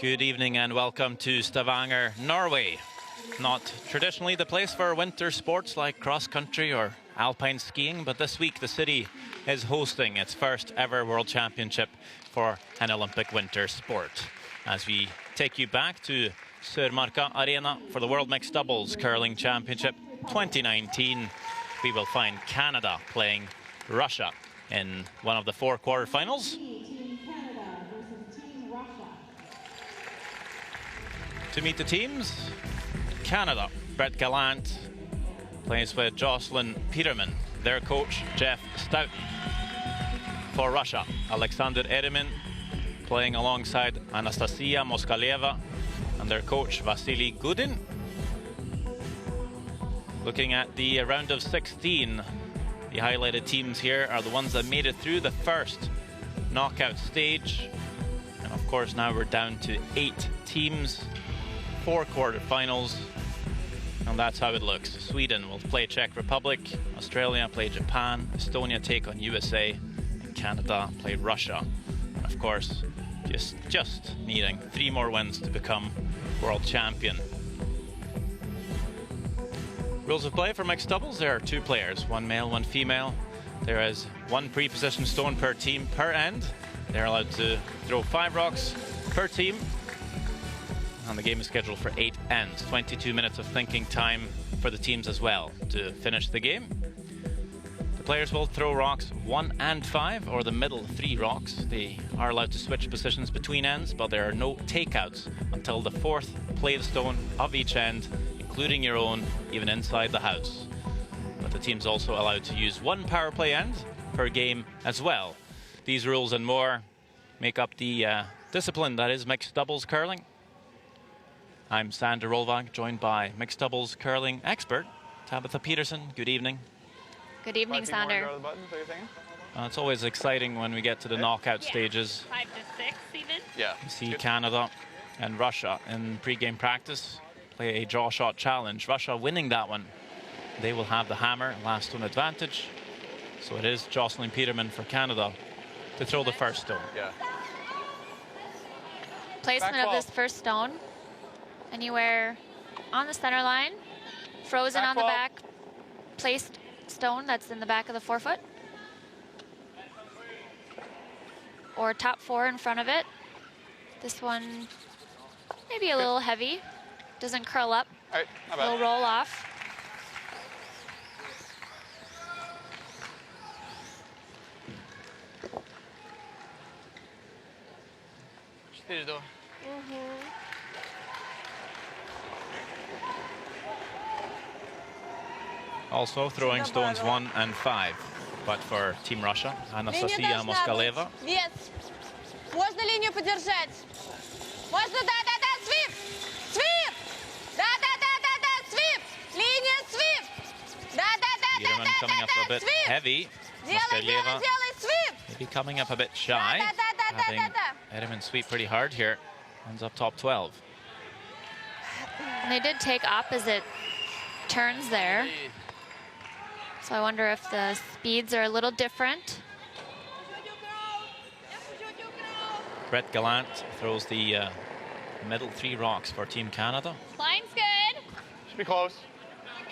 Good evening and welcome to Stavanger, Norway. Not traditionally the place for winter sports like cross-country or alpine skiing, but this week the city is hosting its first ever World Championship for an Olympic winter sport. As we take you back to Sørmarka Arena for the World Mixed Doubles Curling Championship 2019, we will find Canada playing Russia in one of the 4 quarterfinals. To meet the teams, Canada, Brett Gallant plays with Jocelyn Peterman, their coach Jeff Stoughton. For Russia, Alexander Eremin playing alongside Anastasia Moskaleva and their coach Vasily Gudin. Looking at the round of 16, the highlighted teams here are the ones that made it through the first knockout stage. And of course now we're down to 8 teams. 4 quarterfinals, and that's how it looks. Sweden will play Czech Republic, Australia play Japan, Estonia take on USA, and Canada play Russia. And of course, just needing 3 more wins to become world champion. Rules of play for mixed doubles: there are 2 players, 1 male, 1 female. There is 1 pre-positioned stone per team per end. They're allowed to throw 5 rocks per team. And the game is scheduled for 8 ends. 22 minutes of thinking time for the teams as well to finish the game. The players will throw rocks 1 and 5, or the middle 3 rocks. They are allowed to switch positions between ends, but there are no takeouts until the 4th played stone of each end, including your own, even inside the house. But the team's also allowed to use 1 power play end per game as well. These rules and more make up the discipline that is mixed doubles curling. I'm Sander Rolvag, joined by mixed doubles curling expert Tabitha Peterson. Good evening. Good evening, Sander. It's always exciting when we get to the knockout stages. 5 to 6 even. Yeah. You see Canada and Russia in pre-game practice play a draw shot challenge. Russia winning that one, they will have the hammer, last stone advantage. So it is Jocelyn Peterman for Canada to throw the first stone. Yeah. Placement of this first stone. Anywhere on the center line, frozen on the back, placed stone that's in the back of the forefoot, or top 4 in front of it. This one maybe a little heavy, doesn't curl up, All right, not bad. will roll off. Also throwing stones 1 and 5, but for Team Russia, Anastasia Moskaleva. Вес. Можно линию подержать? Можно, да-да-да, свип! Свип! Да-да-да-да-да, свип! Линия, свип! Peterman coming up a bit heavy. Moskaleva maybe coming up a bit shy. Having Eremin sweep pretty hard here. Ends up top 12. And they did take opposite turns there. So I wonder if the speeds are a little different. Brett Gallant throws the middle 3 rocks for Team Canada. Line's good. Should be close.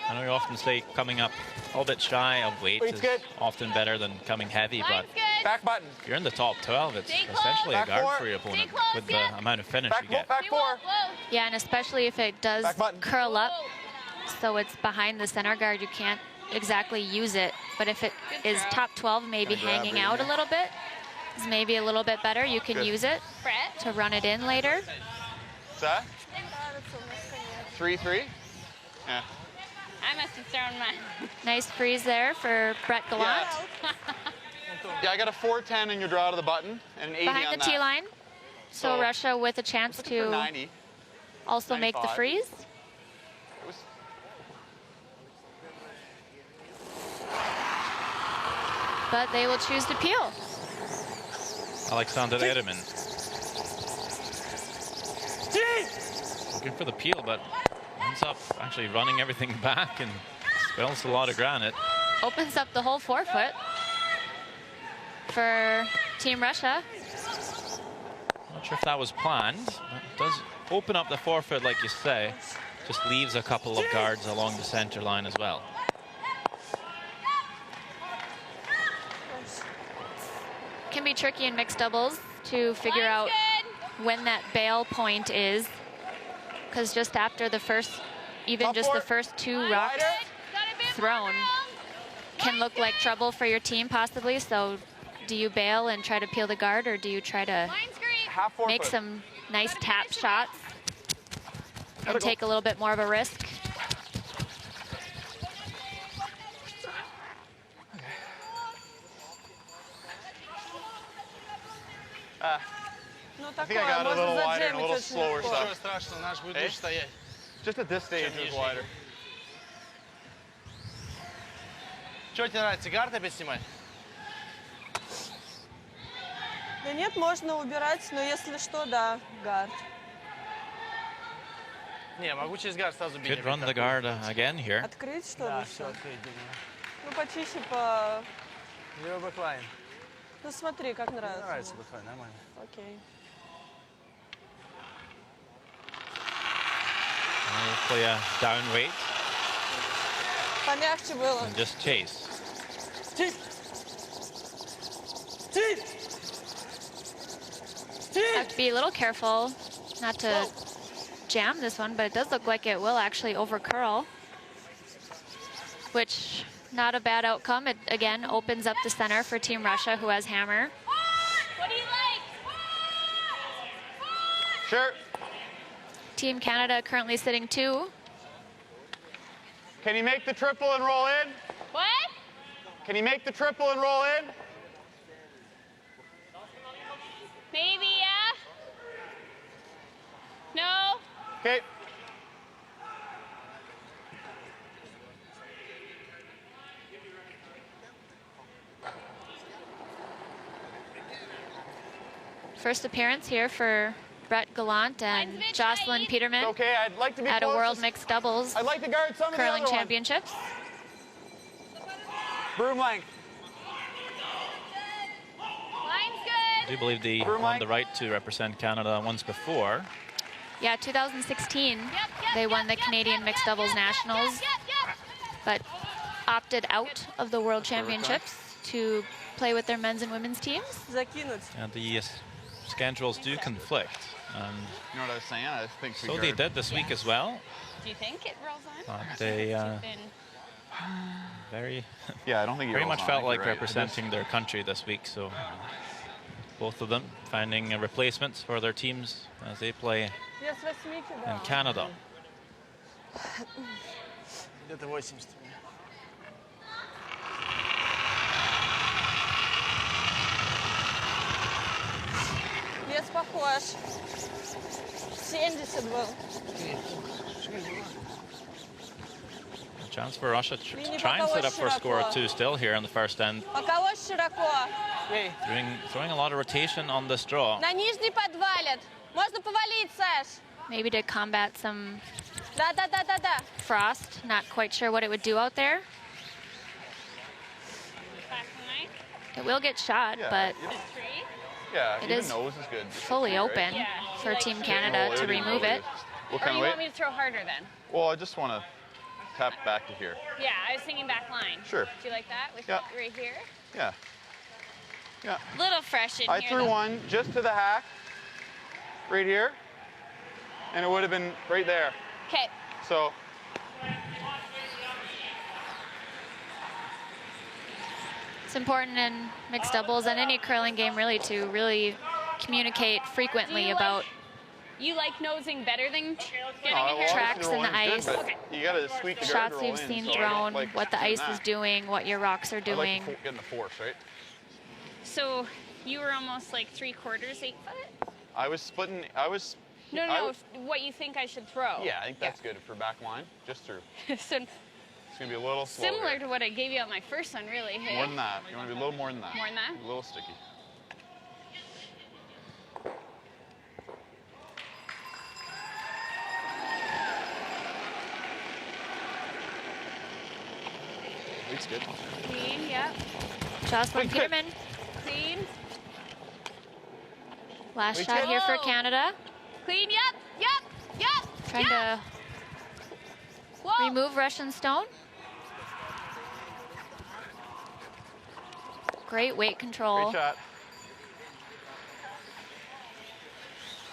I know you often say coming up a little bit shy of weight is often better than coming heavy, but Back button. if you're in the top 12, it's essentially a Back guard 4. for your opponent close, with the amount of finish you get. Back 4. Yeah, and especially if it does Back button. curl up, so it's behind the center guard, you can't exactly use it. But if it is top 12, maybe hanging out a little bit, is maybe a little bit better. You can use it to run it in later. What's that? 3-3? Yeah. I must have thrown mine. Nice freeze there for Brett Gallant. Yeah, I got a 4-10 in your draw to the button and an 80 Behind on the that. tee line. So So, Russia with a chance Looking for to 90. also make the 95. freeze. It was But they will choose to peel. Alexander Eremin. Looking for the peel, but ends up actually running everything back and spills a lot of granite. Opens up the whole forefoot for Team Russia. Not sure if that was planned. But it does open up the forefoot, like you say. Just leaves a couple of guards along the center line as well. Can be tricky in mixed doubles to figure out when that bail point is, because just after the first, even just the first 2 rocks thrown can look like trouble for your team possibly. So do you bail and try to peel the guard, or do you try to make some nice tap shots and take a little bit more of a risk? I think I got it a little wider and a little slower stuff. Just at this stage it was wider. Что тебе нравится, гард опять снимать? Да нет, можно убирать, но если что, да, гард. Не, могу через гард сразу бить. Could run the guard again here. Открыть, что ли? Да, все открыть, думаю. Ну, почище по... Левый бэклайн. Ну, смотри, как нравится. Нравится бэклайн, нормально. Окей. We'll play a down weight Помягче было. and just chase. Have to be a little careful not to jam this one, but it does look like it will actually over curl, which not a bad outcome. It again opens up the center for Team Russia, who has hammer. What do you like? Sure. Team Canada currently sitting 2. Can you make the triple and roll in? What? Can you make the triple and roll in? Maybe, yeah? No? Okay. First appearance here for Brett Gallant and Jocelyn Peterman Okay, I'd like to be at a close World to- Mixed Doubles I'd like to guard some of the Curling other one. Championships. Broom length. Line's I good. do believe they won the right to represent Canada once before. Yeah, 2016, Yep, they won the Canadian Mixed Doubles Nationals, but opted out of the World Championships to play with their men's and women's teams. Закинуть. And the schedules do conflict. And You know what I was saying? I think we so they guard. did this week as well. Do you think it rolls on? But they Then very Yeah, I don't think he very rolls much on. felt I think like you're right. representing their country this week. So both of them finding replacements for their teams as they play Я с 8, in да. Canada. Где-то 80. Вес похож. 70 был. A chance for Russia to Линия try and set up for a score широко. of 2 still here in the first end. Боковой широко. Эй, Throwing a lot of rotation on this draw. На нижний подвалит. Можно повалить, Саш. Maybe to combat some Да. frost. Not quite sure what it would do out there. back line. It will get shot, Yeah, but yeah. Three. Yeah, It even is nose is good. fully Right? open Yeah. for Like Team to Canada Roll to it and remove roll it. What Or kind you of want me weight? to throw harder then? Well, I just want to tap back to here. Yeah, I was thinking back line. Sure. Do you like that? With Yeah. right here? Yeah. Yeah. Little fresh in I here. threw though. one just to the hack, right here, and it would have been right there. Okay. So It's important in mixed doubles and any curling game really to really communicate frequently Do you about You like nosing better than getting well, in here? obviously Tracks in roll the is good, ice. but you got to squeak the guard shots roll you've in, seen so I don't thrown, like what the doing ice is that. doing, what your rocks are I doing. like getting the force, right? So you were almost like 3/4 8 foot? I was splitting. I was. No, I no, was- what you think I should throw. Yeah, I think that's good for back line. Just through. So It's gonna be a little slower. similar to what I gave you on my first one, really. Hey? More than that. You want to be a little more than that. More than that? A little sticky. Weight's good. Clean, yeah. Jocelyn Good, good. Peterman, Clean. Last shot here for Canada. Clean, yep. Trying to remove Russian stone. Great weight control. Great shot.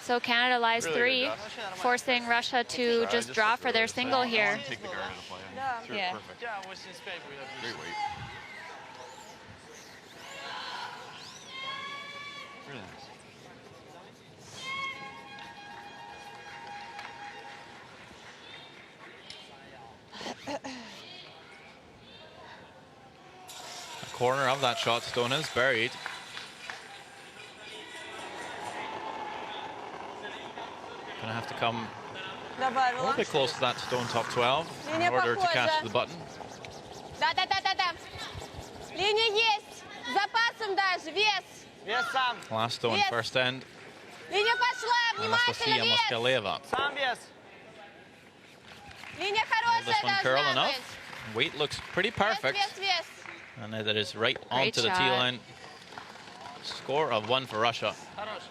So Canada lies Really three, good, Dust. forcing Russia to just draw for their single here. Take the guard into play. Yeah. Threw it Yeah. perfect. Yeah, 85 we have. Great weight. Really nice. The corner of that shot stone is buried. Gonna have to come a Добавила. little bit close to that stone top 12 in Линия order to catch похожа. the button. Да. Линия есть. Запасом даже. Вес. Вес сам. Last stone Yes. first end. Линия пошла. Anastasia Внимательно. Вес. Moskалeva. Сам вес. Линия This хорошая one curl должна enough. быть. Weight looks pretty Вес, perfect. вес. And that is right Great onto the tee shot. line. Score of 1 for Russia. Хорош.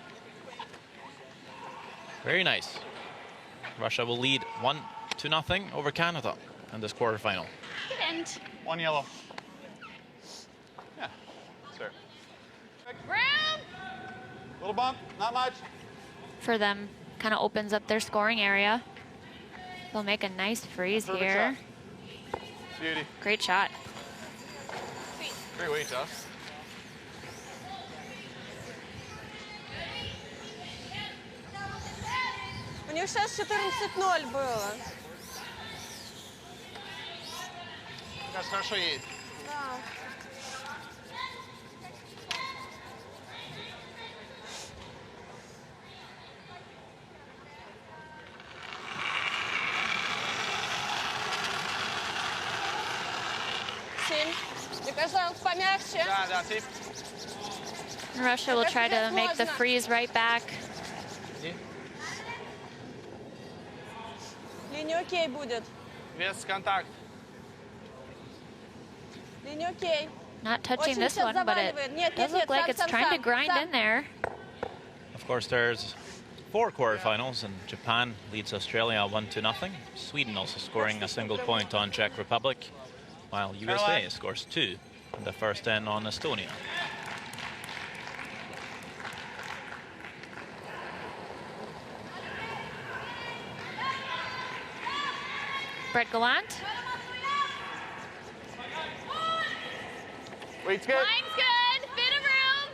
Very nice. Russia will lead 1-0 over Canada in this quarterfinal. And One yellow. Yeah. Sir. room. Little bump, not much. For them, kind of opens up their scoring area. They'll make a nice freeze Perfect here. shot. Beauty. Great shot. Great weight, Duff. У них сейчас 14-0 было. Сейчас хорошо едет. Да. Семь. Мне кажется, помягче. Да, ты. Russia will try to make the freeze right back. Линия окей будет. Вес, контакт. Линия окей. Not touching Очень this сейчас one, but it заваливает. Нет, does нет, look нет, like сам, it's сам, trying to сам, grind сам. in there. Of course, there's 4 quarterfinals, and Japan leads Australia 1-0. Sweden also scoring a single point on Czech Republic, while USA scores 2 in the first end on Estonia. Brett Gallant. Weight's good. Line's good. Bit of room.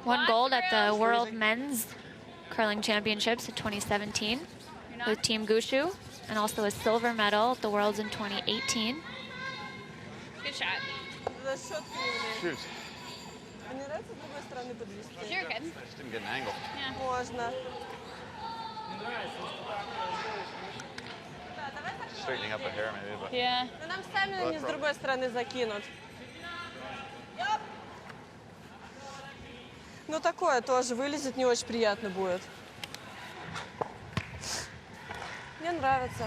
Won gold at the room. World Men's Curling Championships in 2017 with Team Gushu, and also a silver medal at the Worlds in 2018. Good shot. За счет кривли. Shoot. А не нравится с другой стороны подвести? You're good. Just didn't get an angle. Можно. Straightening up a hair maybe, but Yeah. Но нам сами не с другой стороны закинут. Ну такое тоже вылезет, не очень приятно будет. Мне нравится.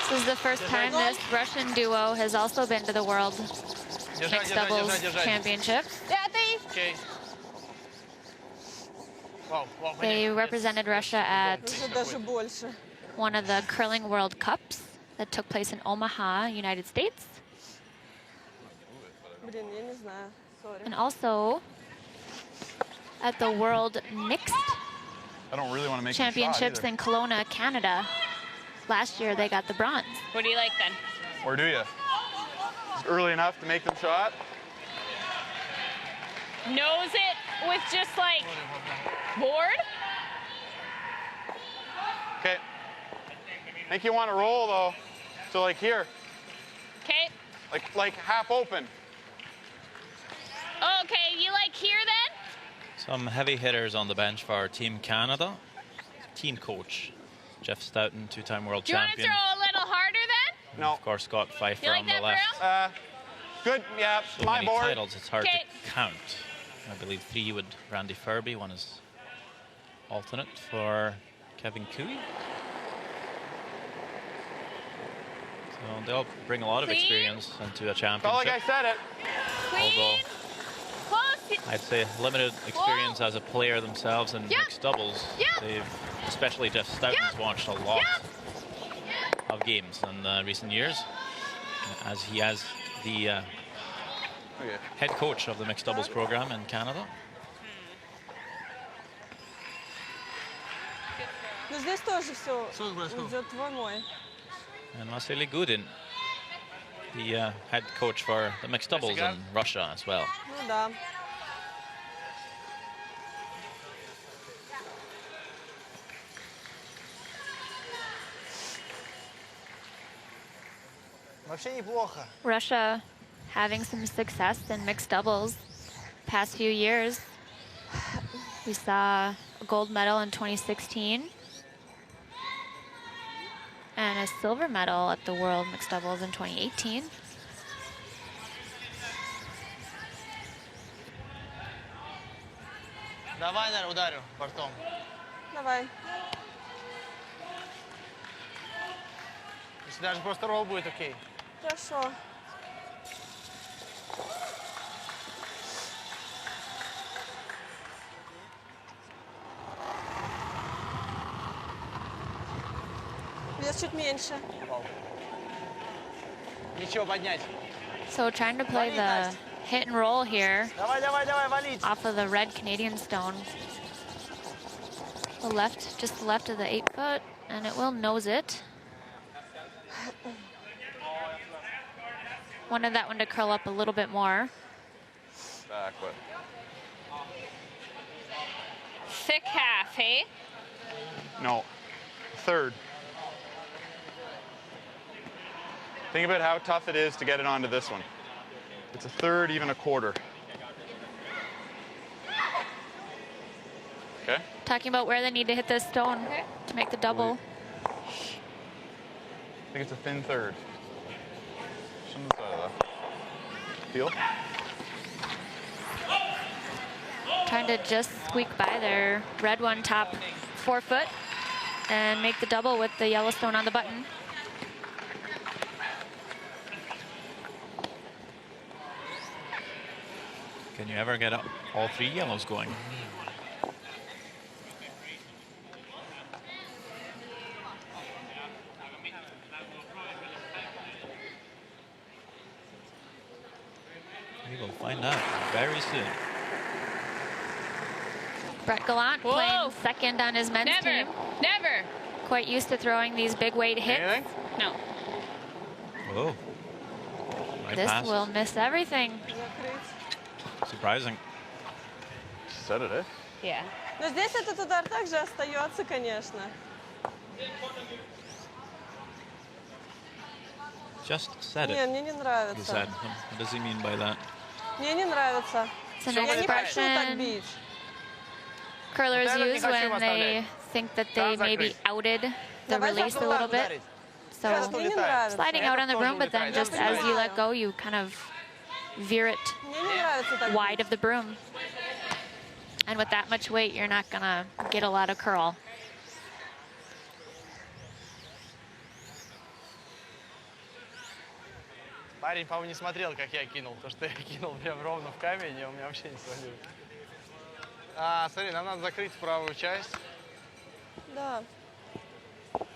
This is the first time this Russian duo has also been to the World Mixed Doubles Championships. Пятый. Окей. Вау, вау, They represented Russia at Уже даже больше. one of the Curling World Cups that took place in Omaha, United States. Блин, я не знаю. Сори. And also at the World Mixed I don't really want to make a shot Championships either. in Kelowna, Canada. Last year they got the bronze. What do you like then? Or do you? It's early enough to make them shot. Nose it with just like board. Okay. Think you want to roll though. So like here, Okay. like half open. Okay, you like here then? Some heavy hitters on the bench for Team Canada. team coach, Jeff Stoughton, two-time world Do you want to champion. throw a little harder then? And No. of course, Scott Pfeiffer You like on the that, left. Burrow? Good, yeah, So my many board. titles, it's hard Okay. to count. I believe 3 with Randy Furby, one is alternate for Kevin Cooey. So they'll bring a lot of Clean. experience into a Felt like I championship. said it. Clean. Close. I'd say limited experience as a player themselves in Yep. mixed doubles. Yep. They've, especially Jeff Stoughton's Yep. watched a lot Yep. of games in recent years, as he has the Okay. head coach of the mixed doubles program in Canada. Но здесь тоже все идет твой мой. And Vasily Gudin, the head coach for the mixed doubles in Russia as well. Ну да. Вообще неплохо. Russia having some success in mixed doubles past few years. We saw a gold medal in 2016 and a silver medal at the World Mixed Doubles in 2018. Давай, наверное, ударю бортом. Давай. Если даже просто ролл будет окей. Хорошо. Вес чуть меньше. Ничего, поднять. So trying to play the hit and roll here Давай, давай, давай, валить. off of the red Canadian stone. The left, just the left of the 8 foot, and it will nose it. Wanted that one to curl up a little bit more. Back, but Thick half, hey? no. Third. Think about how tough it is to get it onto this one. It's a third, even a quarter. Okay? Talking about where they need to hit this stone to make the double. I think it's a thin third. Just on the side of that. Feel? Trying to just squeak by there. Red one top 4 foot and make the double with the yellow stone on the button. Can you ever get all 3 yellows going? We will find out very soon. Brett Gallant Whoa. playing second on his men's Never. team. Never. Quite used to throwing these big weight hits. Anything? No. Oh. Right This past. will miss everything. Закрыть. Surprising. Said it, eh? Yeah. Но здесь этот удар также остается, конечно. Just said Не, it, мне не he нравится. said. What does he mean by that? Мне не нравится. It's an Я не хочу так expression бить. curlers Вот это не use хочу when they оставлять. think that they Там maybe закрыть. outed the Давай release a закрывай little bit. Ударить. So Мне не нравится. sliding out on the тоже broom, but then улетает. just Я as you let понимаю. go, you kind of veer it Мне не нравится так wide бить. of the broom. And with that much weight, you're not gonna get a lot of curl. Парень, по-моему, не смотрел, как я кинул. Потому что я кинул прям ровно в камень, и у меня вообще не свалилось. Смотри, нам надо закрыть правую часть. Да. Ну,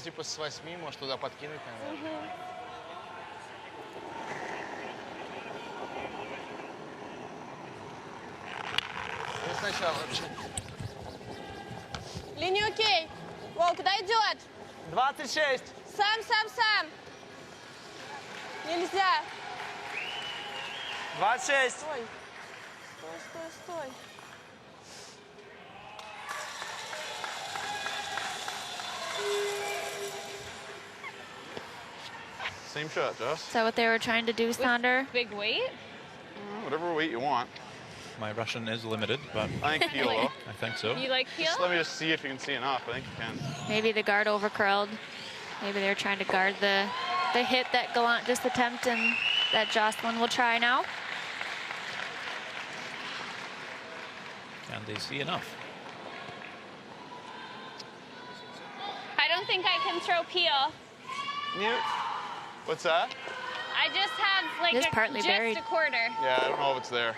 типа с 8, может, туда подкинуть, наверное. И сначала вообще. Линия окей. Вол, куда идет? 26. Сам. Нельзя. 26. Стой. Стой. Same shot, Joss. Is that what they were trying to do, Sonder? Big weight? Whatever weight you want. My Russian is limited, but I think peel though. I think so. You like peel? Let me just see if you can see enough. I think you can. Maybe the guard over curled. Maybe they're trying to guard the hit that Gallant just attempted and that Jocelyn will try now. Can they see enough? I don't think I can throw peel. Mute. What's that? I just have like It is partly just buried. a quarter. Yeah, I don't know if it's there.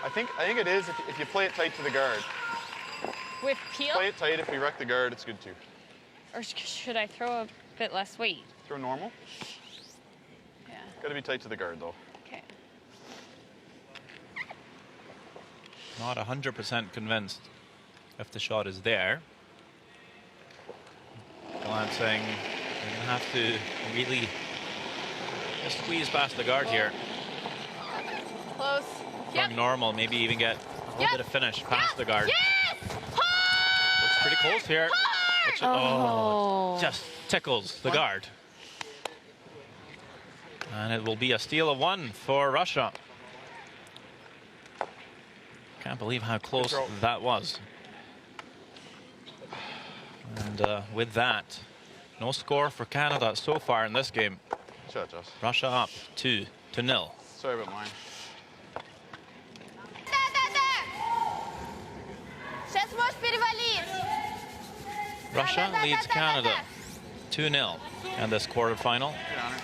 I think it is if you play it tight to the guard. With peel? Play it tight. If we wreck the guard, it's good too. Or should I throw a bit less weight? Throw normal. Yeah. Got to be tight to the guard though. Okay. Not 100% convinced if the shot is there. Gallant saying you're gonna have to really just squeeze past the guard here. Close. Yep. Or normal, maybe even get a little bit of finish past the guard. Yes! Looks pretty close here. Which, Oh. just tickles the guard. And it will be a steal of one for Russia. Can't believe how close that was. And with that, no score for Canada so far in this game. Shut Joss. Russia up 2-0. Sorry about mine. Сейчас можешь перевалить. Russia leads Canada 2-0 in this quarterfinal. Good honor.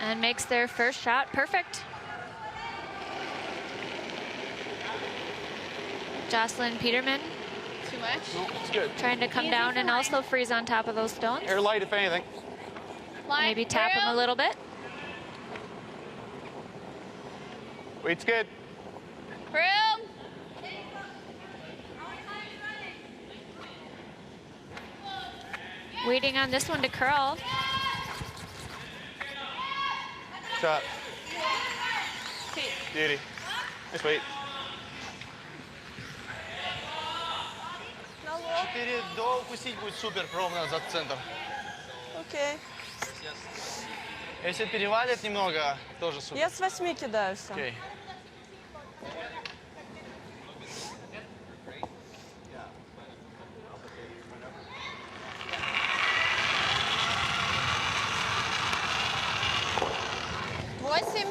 And makes their first shot perfect. Jocelyn Peterman Too much? No, it's good. trying to come Easy down for and mine. also freeze on top of those stones. Air light, if anything. Line Maybe tap him a through. little bit. Weight's good. Room. Waiting on this one to curl. Shot. Beauty. Nice weight. 4 до укусить будет супер, ровно за центр. Окей. Если перевалит немного, тоже супер. Я с 8 кидаю все. Окей.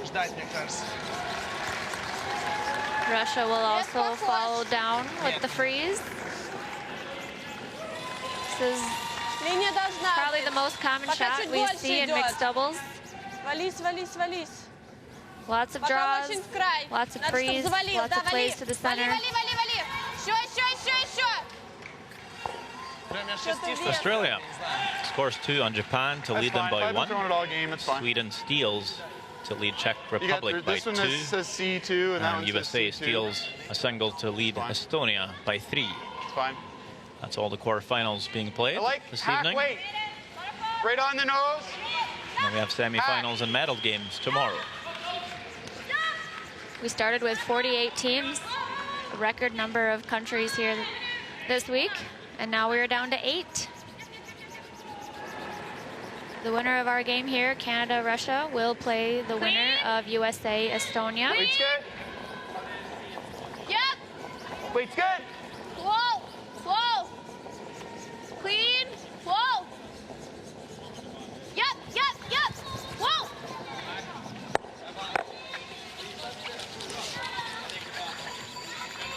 Ждать, мне кажется. Russia will also follow down with the freeze. This is Линия должна probably быть. the most common Пока shot чуть we больше see in идет. mixed doubles. Вались, вались, вались. Lots of Пока draws, очень в край. lots of Надо, чтоб freeze, завалил. lots Да, of вали. plays to the Вали, center. вали, вали, вали. Еще. Прям я Что-то шестишь. вверх. Australia scores 2 on Japan to That's lead them fine. by I've been 1. throwing it all game. That's fine. Sweden steals to lead Czech You got Republic by this one 2. that says C2, and that And one USA says C2. steals a single to lead Fine. Estonia by 3. It's fine. That's all the quarterfinals being played I like this hack evening. weight. Right on the nose. And we have semifinals and medal games tomorrow. We started with 48 teams, a record number of countries here this week, and now we are down to 8. The winner of our game here, Canada-Russia, will play the winner of USA-Estonia. Weight's good. Yep. Weight's good. Whoa. Whoa. Clean. Whoa. Yep. Whoa.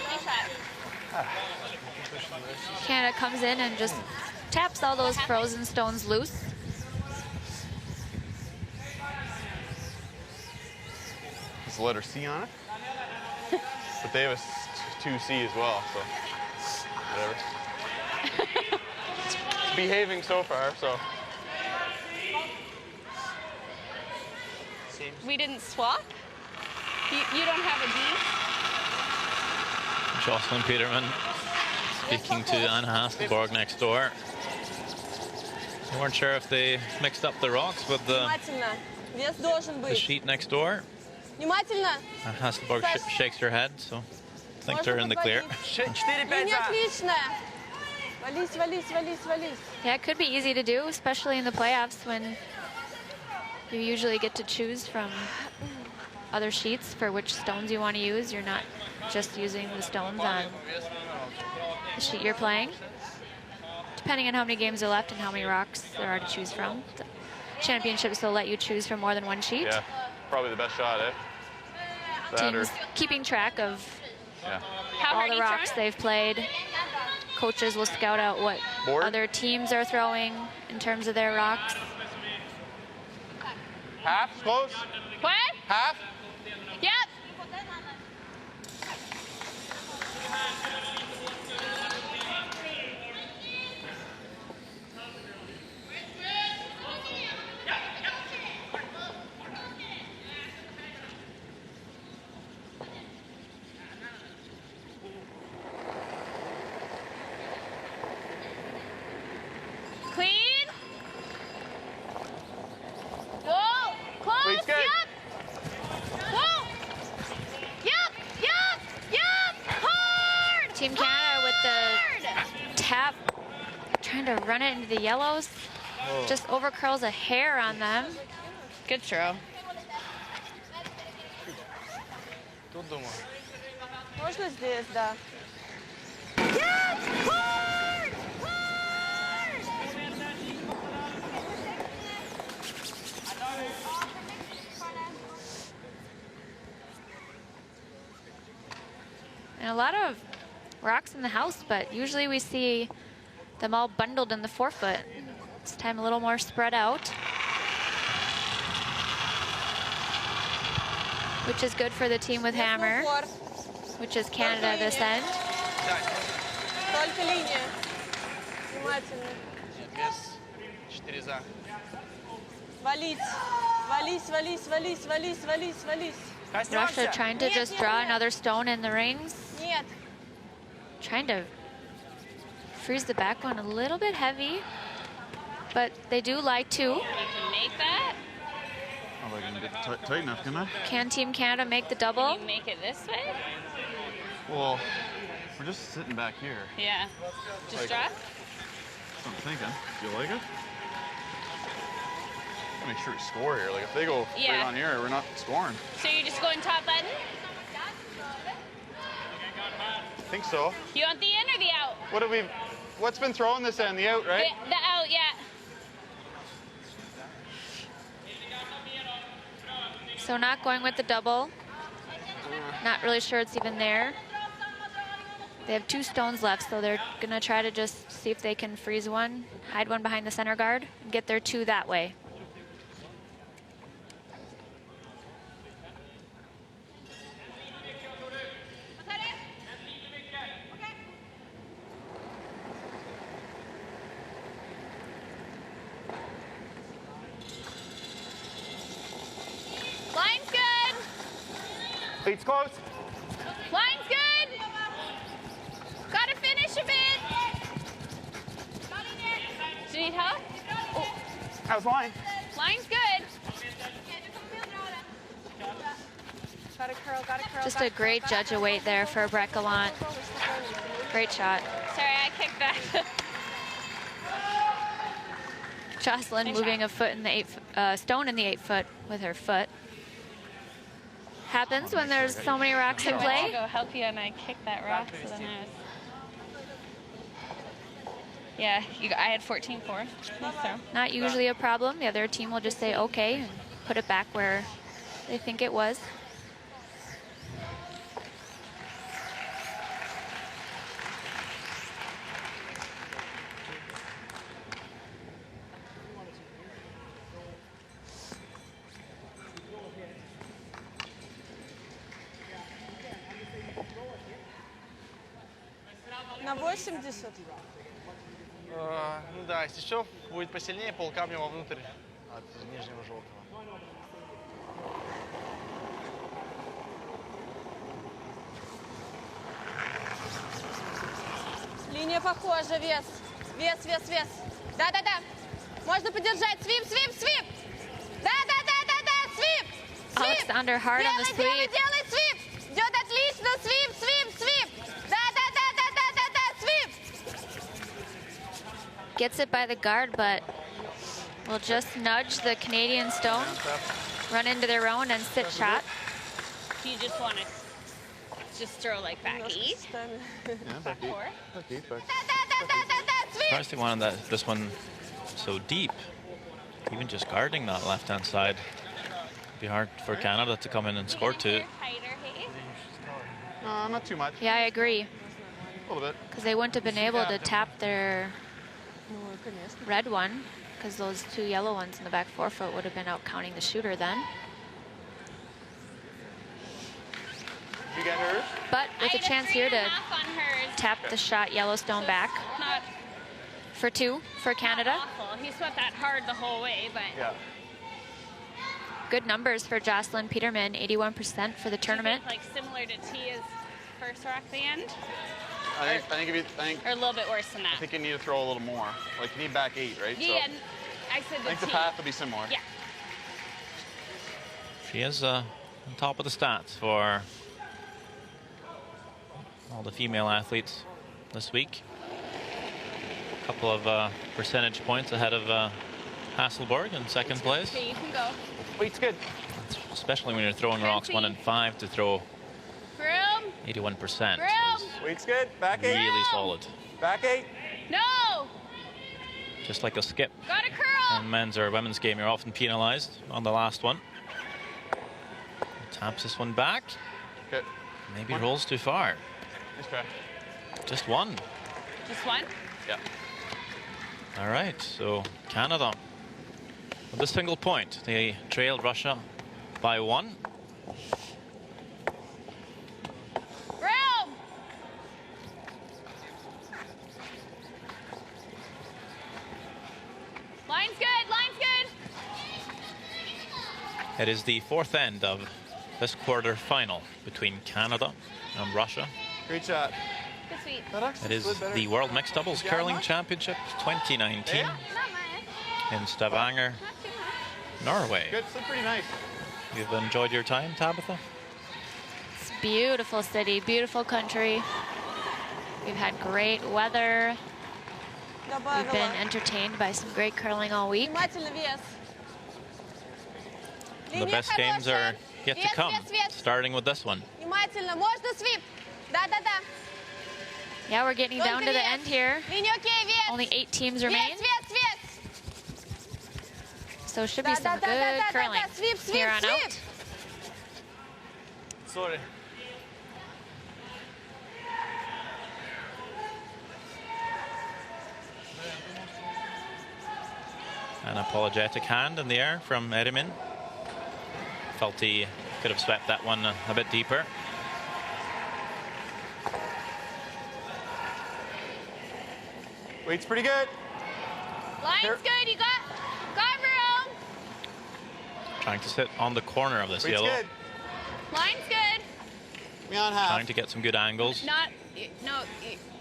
Nice shot. Canada comes in and just taps all those frozen stones loose. It's the letter C on it. But they have a 2C as well, so whatever. It's behaving so far, so. We didn't swap? You don't have a D? Jocelyn Peterman speaking to Anna Hasselborg next door. We weren't sure if they mixed up the rocks with the Внимательно. Вес должен быть. sheet next door. Внимательно. Hasselborg shakes her head, so I think they're in the clear. 4-5 Линия за. отличная. Вались. Yeah, it could be easy to do, especially in the playoffs when You usually get to choose from other sheets for which stones you want to use. You're not just using the stones on the sheet you're playing. Depending on how many games are left and how many rocks there are to choose from. The championships will let you choose from more than one sheet. Yeah, probably the best shot, eh? That Teams or, keeping track of yeah. How all hard the are you rocks throwing? they've played. Coaches will scout out what Board? other teams are throwing in terms of their rocks. Half, close? What? Half? Yep. Clean. Whoa. Close. Wait, skate. Yep. Whoa. Yep. Hard. Team Canada with the Hard. tap, trying to run it into the yellows. Just overcurls a hair on them. Good throw. Тут думаю. Можно здесь, да. And a lot of rocks in the house, but usually we see them all bundled in the forefoot. This time a little more spread out, which is good for the team with hammer, Упор. which is Canada this end. Только линия. Внимательно. Без 4 за. Валить. Вались, вались, вались, вались, вались, вались. Russia trying to just draw another stone in the rings, Нет. trying to freeze the back one a little bit heavy, but they do like to. You can make that. Oh, I can get tight enough, can I? Can Team Canada make the double? Can you make it this way? Well, we're just sitting back here. Yeah. Just Like- draw. That's what I'm thinking. Do you like it? Make sure we score here. Like if they go Yeah. right on here, we're not scoring. So you're just going top button? I think so. You want the in or the out? What have we? What's been thrown this end? The out, right? The out, yeah. So not going with the double. Not really sure it's even there. They have 2 stones left, so they're gonna try to just see if they can freeze one, hide one behind the center guard, and get their 2 that way. Line's good. Feet's close. Line's good. Gotta finish a bit. Do you need help? How's line? Line's good. Gotta curl, gotta curl. Just a great judge of weight there for Brett Gallant. Great shot. Sorry, I kicked back. Jocelyn Nice moving shot. a foot in the stone in the 8-foot with her foot. Happens when there's so many rocks in I went play. to go help you and I kicked that rock, so then I was... Yeah, I had 14-4. Nice throw. Not usually a problem. The other team will just say okay and put it back where they think it was. На 80. Ну да, если что, будет посильнее, полкамня вовнутрь от нижнего желтого. Линия похожа, вес. Вес, вес, вес. Да-да-да. Можно подержать. Свип, свип, свип. Да-да-да-да-да, свип. Свип. Alexander hard on the Делай, делай, sweep. делай, свип. Идет отлично. Свип, свип, свип. Да-да-да-да-да-да, свип. Gets it by the guard, but will just nudge the Canadian stone, run into their own and sit shot. Do you just want to just throw like back 8? Yeah, back 8. Four? Back 8, back. Surprised they wanted this one so deep. Even just guarding that left-hand side. Be hard for Canada to come in and score 2. Tighter, hey? No, not too much. Yeah, I agree. A little bit. Because they wouldn't have been able to tap their red one, because those 2 yellow ones in the back 4-foot would have been out counting the shooter then. You get hers? But with a chance here to Half on hers. tap the shot Yellowstone back Not for 2 for Canada. awful. He swept that hard the whole way, but Yeah. Good numbers for Jocelyn Peterman, 81% for the tournament. like similar to Tia's first rock at the end, I think or a little bit worse than that. I think you need to throw a little more. Like you need back 8, right? Yeah, So I said I the think the T. path will be similar. Yeah. She is on top of the stats for all the female athletes this week. A couple of percentage points ahead of Hasselborg in second place. Okay, you can go. Weight's good. Especially when you're throwing rocks 1 and 5 to throw Broom. 81%. Broom. is Weight's good. Back 8. really solid. Back 8. No. Just like a skip Got a curl. in men's or women's game, you're often penalized on the last one. Taps this one back. Okay. Maybe rolls too far. Nice try. Just 1. Just 1. Yeah. All right, so Canada with a single point. They trailed Russia by 1. Broom. Line's good. Line's good. It is the 4th end of this quarter-final between Canada and Russia. Great shot. Good sweep. That actually It is slid better. the World Mixed Doubles Yeah, Curling much? Championship 2019 Yeah. Not much. in Stavanger, Not too much. Norway. Good. Slid pretty nice. You've enjoyed your time, Tabitha? It's a beautiful city, beautiful country. We've had great weather. We've been entertained by some great curling all week. Внимательно вес. The Линия best games are хорошая. yet to Вес, come, вес, вес. starting with this one. Внимательно. Можно свип? Да. Yeah, we're getting down to the end here. Линия окей, вес. Only 8 teams remain, Вес. so should be Да, some да, good да. curling Свип, here on свип. out. Sorry. An apologetic hand in the air from Erimin. Felt he could have swept that one a bit deeper. Weight's pretty good. Line's Here. good. You got room. Trying to sit on the corner of this Weight's yellow. good. Line's good. Me on half. Trying to get some good angles. Not. No.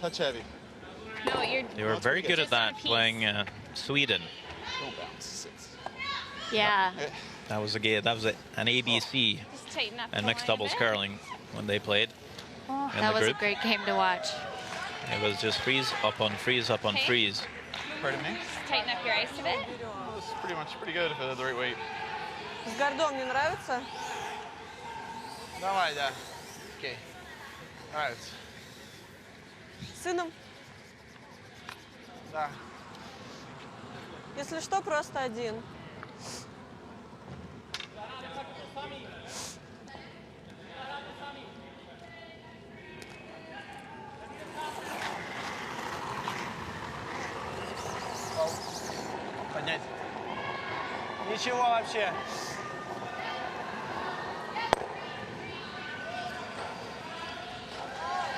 Touch heavy. No. You're. They were That's very pretty good good. at Just on that a piece. playing Sweden. Don't bounce. Sits. Yeah, That was an ABC Just tighten up. and the mixed line a doubles bit. curling when they played in that the was a group. great game to watch. It was just freeze up on freeze up on Okay. freeze. Pardon me? Just tighten up your ice a bit. Well, this is pretty good if it had the right weight. С гордом не нравится? Давай, да. Окей. Нравится. С сыном? Да. Если что, просто один. Поднять. Ничего вообще.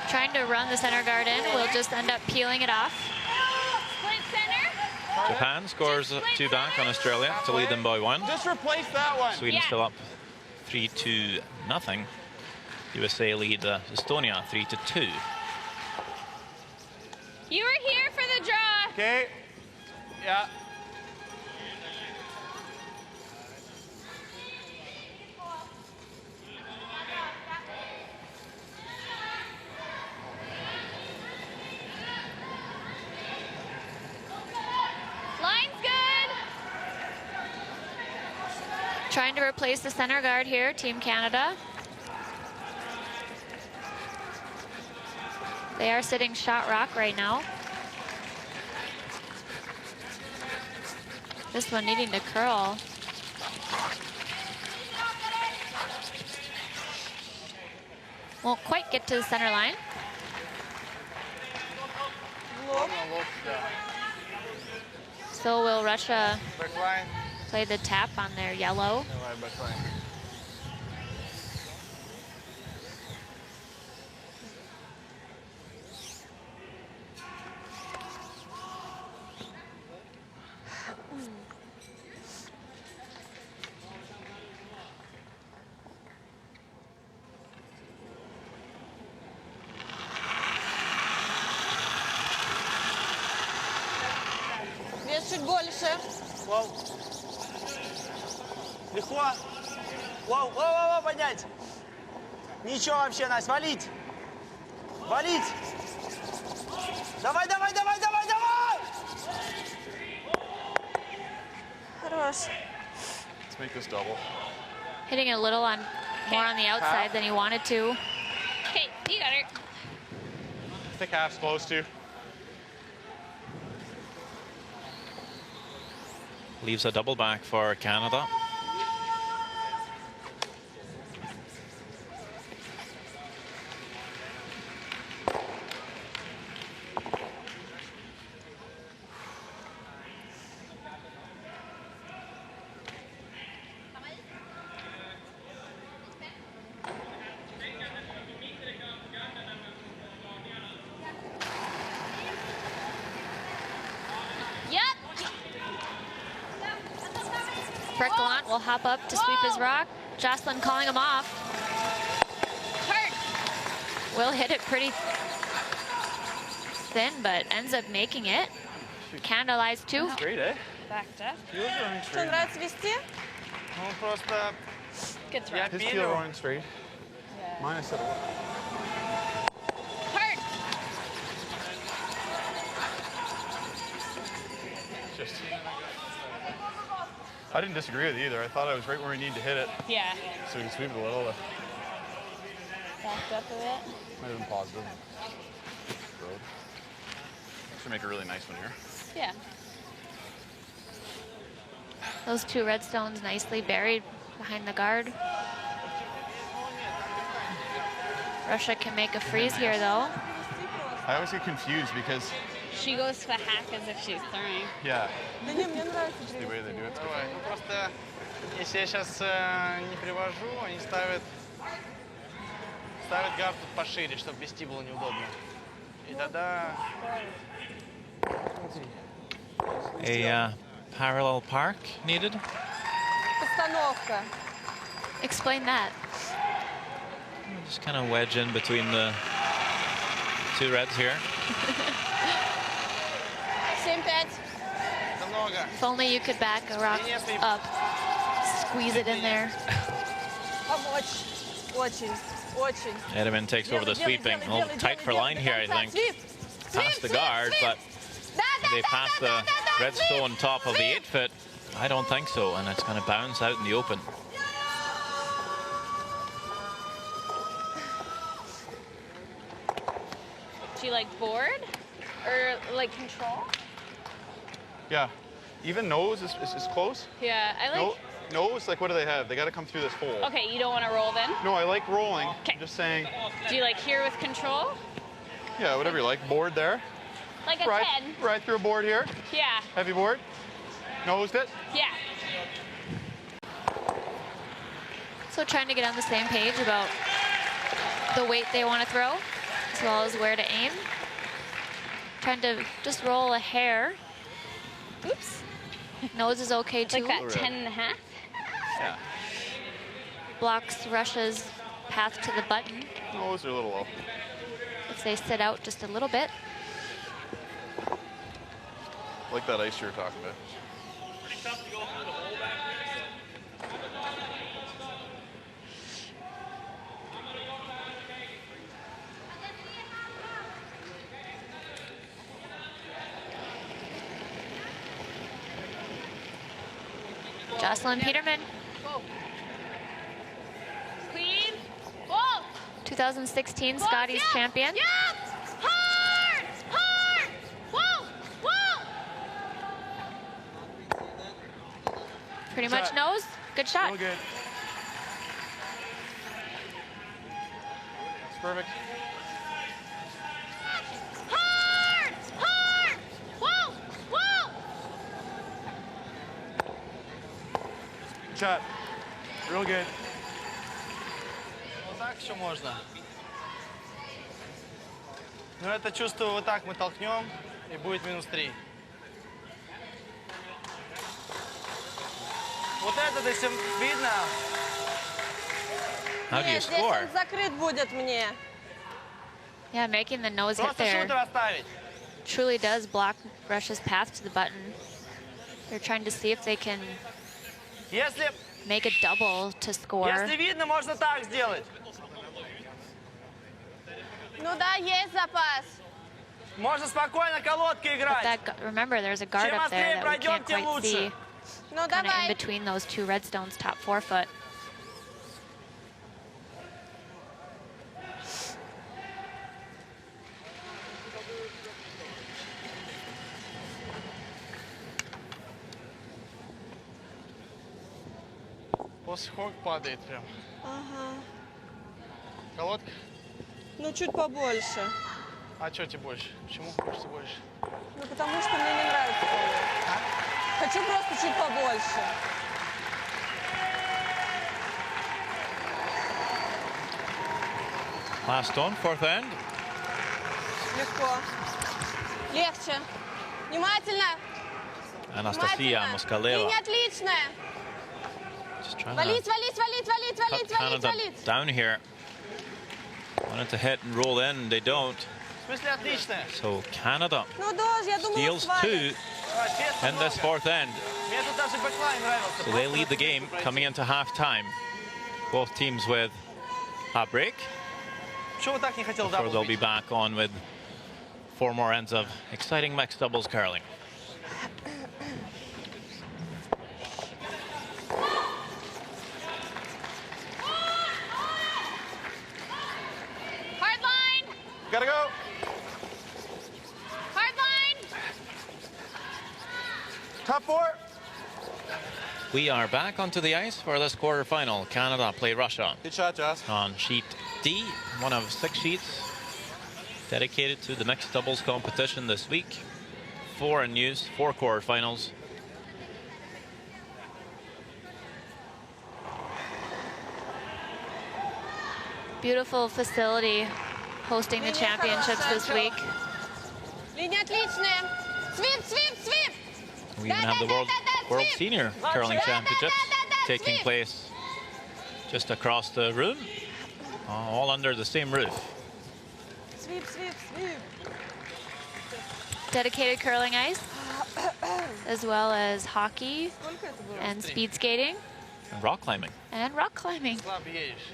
Trying to run the center guard in, we'll just end up peeling it off. Split center. Japan scores 2 back on Australia to lead them by 1. Just replace that one. Sweden Yeah. still up 3-0. USA lead Estonia 3-2. You were here for the draw. Okay. Yeah. Line's good. Trying to replace the center guard here, Team Canada. They are sitting shot rock right now. This one needing to curl. Won't quite get to the center line. So will Russia Backline. play the tap on their yellow? Давай, backline. Вес чуть больше. Воу. Легко. Воу, воу, воу, поднять. Ничего вообще, Настя, валить. Валить. Давай, давай, давай, давай, давай. Хорош. Let's make this double. Hitting it a little on more on the outside than he wanted to. Okay, you got her. I think half's close to. Leaves a double back for Canada. Gallant will hop up to sweep his rock. Jocelyn calling him off. Hurt. Will hit it pretty thin, but ends up making it. Canada lies two. Great, eh? Backed up. Что, нравится вести? Ну, просто Good throw. я His heel пилю. running straight. Mine is set up. Hurt. Just. I didn't disagree with it either. I thought I was right where we need to hit it, Yeah. so we can sweep it a little. Backed up a bit. Might have been positive. Road. Should make a really nice one here. Yeah. Those two red stones nicely buried behind the guard. Russia can make a freeze here, though. I always get confused because, She goes to the hack as if she's throwing. yeah, Да не, мне нравится. the way they do it. Давай. Ну, просто если я сейчас не привожу, они ставят гард тут пошире, чтобы вести было неудобно. И тогда... A parallel park needed. Постановка. Explain that. Just kind of wedge in between the two reds here. 7-5. Это много. If only you could back a rock up, squeeze it in there. Помочь. Очень, очень. Edelman takes over the sweeping. A little tight for line here, I think. Свип. Past the guard, but they pass the red stone top of the 8-foot. I don't think so, and it's going to bounce out in the open. She like board or like control? Yeah, even nose is close. Yeah, I like. No, nose, like what do they have? They got to come through this hole. Okay, you don't want to roll then? No, I like rolling. Okay. I'm just saying, Do you like here with control? yeah, whatever you like. Board there. Like a Ride, 10? ride through a board here. Yeah, Heavy board. Nosed it. yeah. So trying to get on the same page about the weight they want to throw, as well as where to aim. Trying to just roll a hair. Oops. Nose is okay too. Like that 10.5? Yeah. Blocks Russia's path to the button Nose are a little low. if they sit out just a little bit. Like that ice you were talking about. Jocelyn Peterman 2016 Scotties champion. Yep! Hard! Hard! Whoa! Whoa! Pretty much knows. Good shot. Real good. It's perfect. Hard! Hard! Whoa! Whoa! Shot. Real good. Вот так еще можно. Но это чувствую, вот так мы толкнем, и будет -3. Вот это, если видно, How do you Нет, здесь score? он закрыт будет мне. Yeah, making the nose hit просто there шутер оставить. truly does block Russia's path to the button. They're trying to see if they can Если make a double to score. видно, можно так сделать. Ну да, есть запас. Можно спокойно колодкой But играть. remember, there's a guard Чем up there that we быстрее can't пройдем, тем quite see. лучше. Ну Kind of in давай. between those two redstones, top forefoot. Посхок падает прям. Ага. Колодка. Ну чуть побольше. А что тебе больше? Почему хочется больше? Ну потому что мне не нравится. Хочу просто чуть побольше. Last stone, fourth end. Легко. Легче. Внимательно. Anastasia Внимательно. Moskalela Линия отличная. just trying Валить, to валить, валить, валить, cut валить, валить, Canada валить. down here. Wanted to hit and roll in, they don't. В смысле отличная? So Canada Ну дождь, я думала, steals свалит. 2 in this fourth end. Мне тут даже бэклайн нравился. So they lead the game coming into half-time. Both teams with a break. Чего так не хотел Before they'll дабл be back on with 4 more ends of exciting mixed doubles curling. Hard line. Gotta go. Hard line. Top 4. We are back onto the ice for this quarterfinal. Canada play Russia Good shot, Joss. on sheet D, one of 6 sheets dedicated to the mixed doubles competition this week. 4 in use, 4 quarterfinals. Beautiful facility hosting the championships this week. Линия отличная. Свип, свип, свип. We even have the World Senior Curling Championships taking place just across the room, all under the same roof. Свип, свип, свип. Dedicated curling ice, as well as hockey Сколько это было? and speed skating And rock climbing. and rock climbing, Слабо едешь.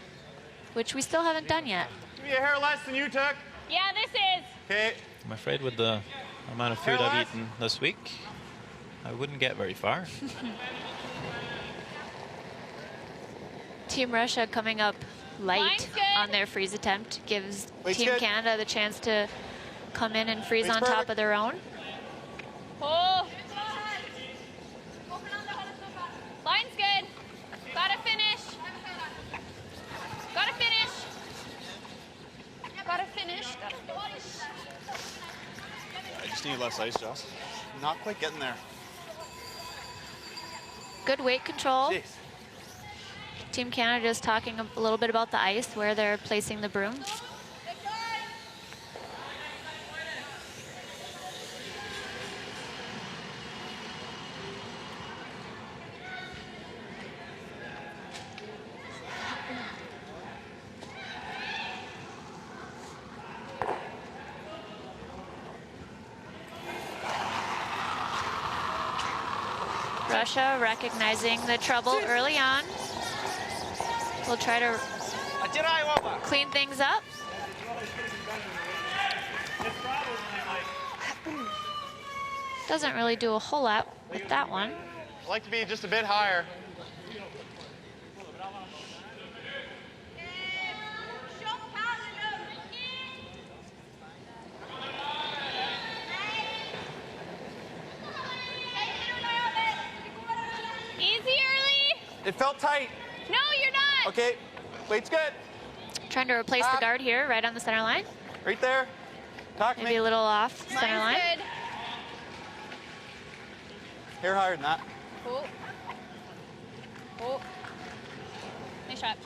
which we still haven't done yet. Give me a hair less than you took. Yeah, this is. Okay. I'm afraid with the amount of food I've eaten this week, I wouldn't get very far. Team Russia coming up light Line's good. on their freeze attempt gives Weight's Team good. Canada the chance to come in and freeze Weight's on top perfect. of their own. Oh. Line's good. Gotta finish. Gotta finish. Gotta finish. Gotta finish. I just need less ice, Joss. Not quite getting there. Good weight control. Jeez. Team Canada just talking a little bit about the ice, where they're placing the broom. Russia recognizing the trouble early on. We'll try to Оттирай оба. clean things up. Doesn't really do a whole lot with that one. I like to be just a bit higher. Show power It felt tight. No, you're not. Okay, weight's good. Trying to replace the guard here, right on the center line. Right there. Talk to Maybe me. a little off center line. Good. Hair higher than that. Cool. Cool. Nice shot.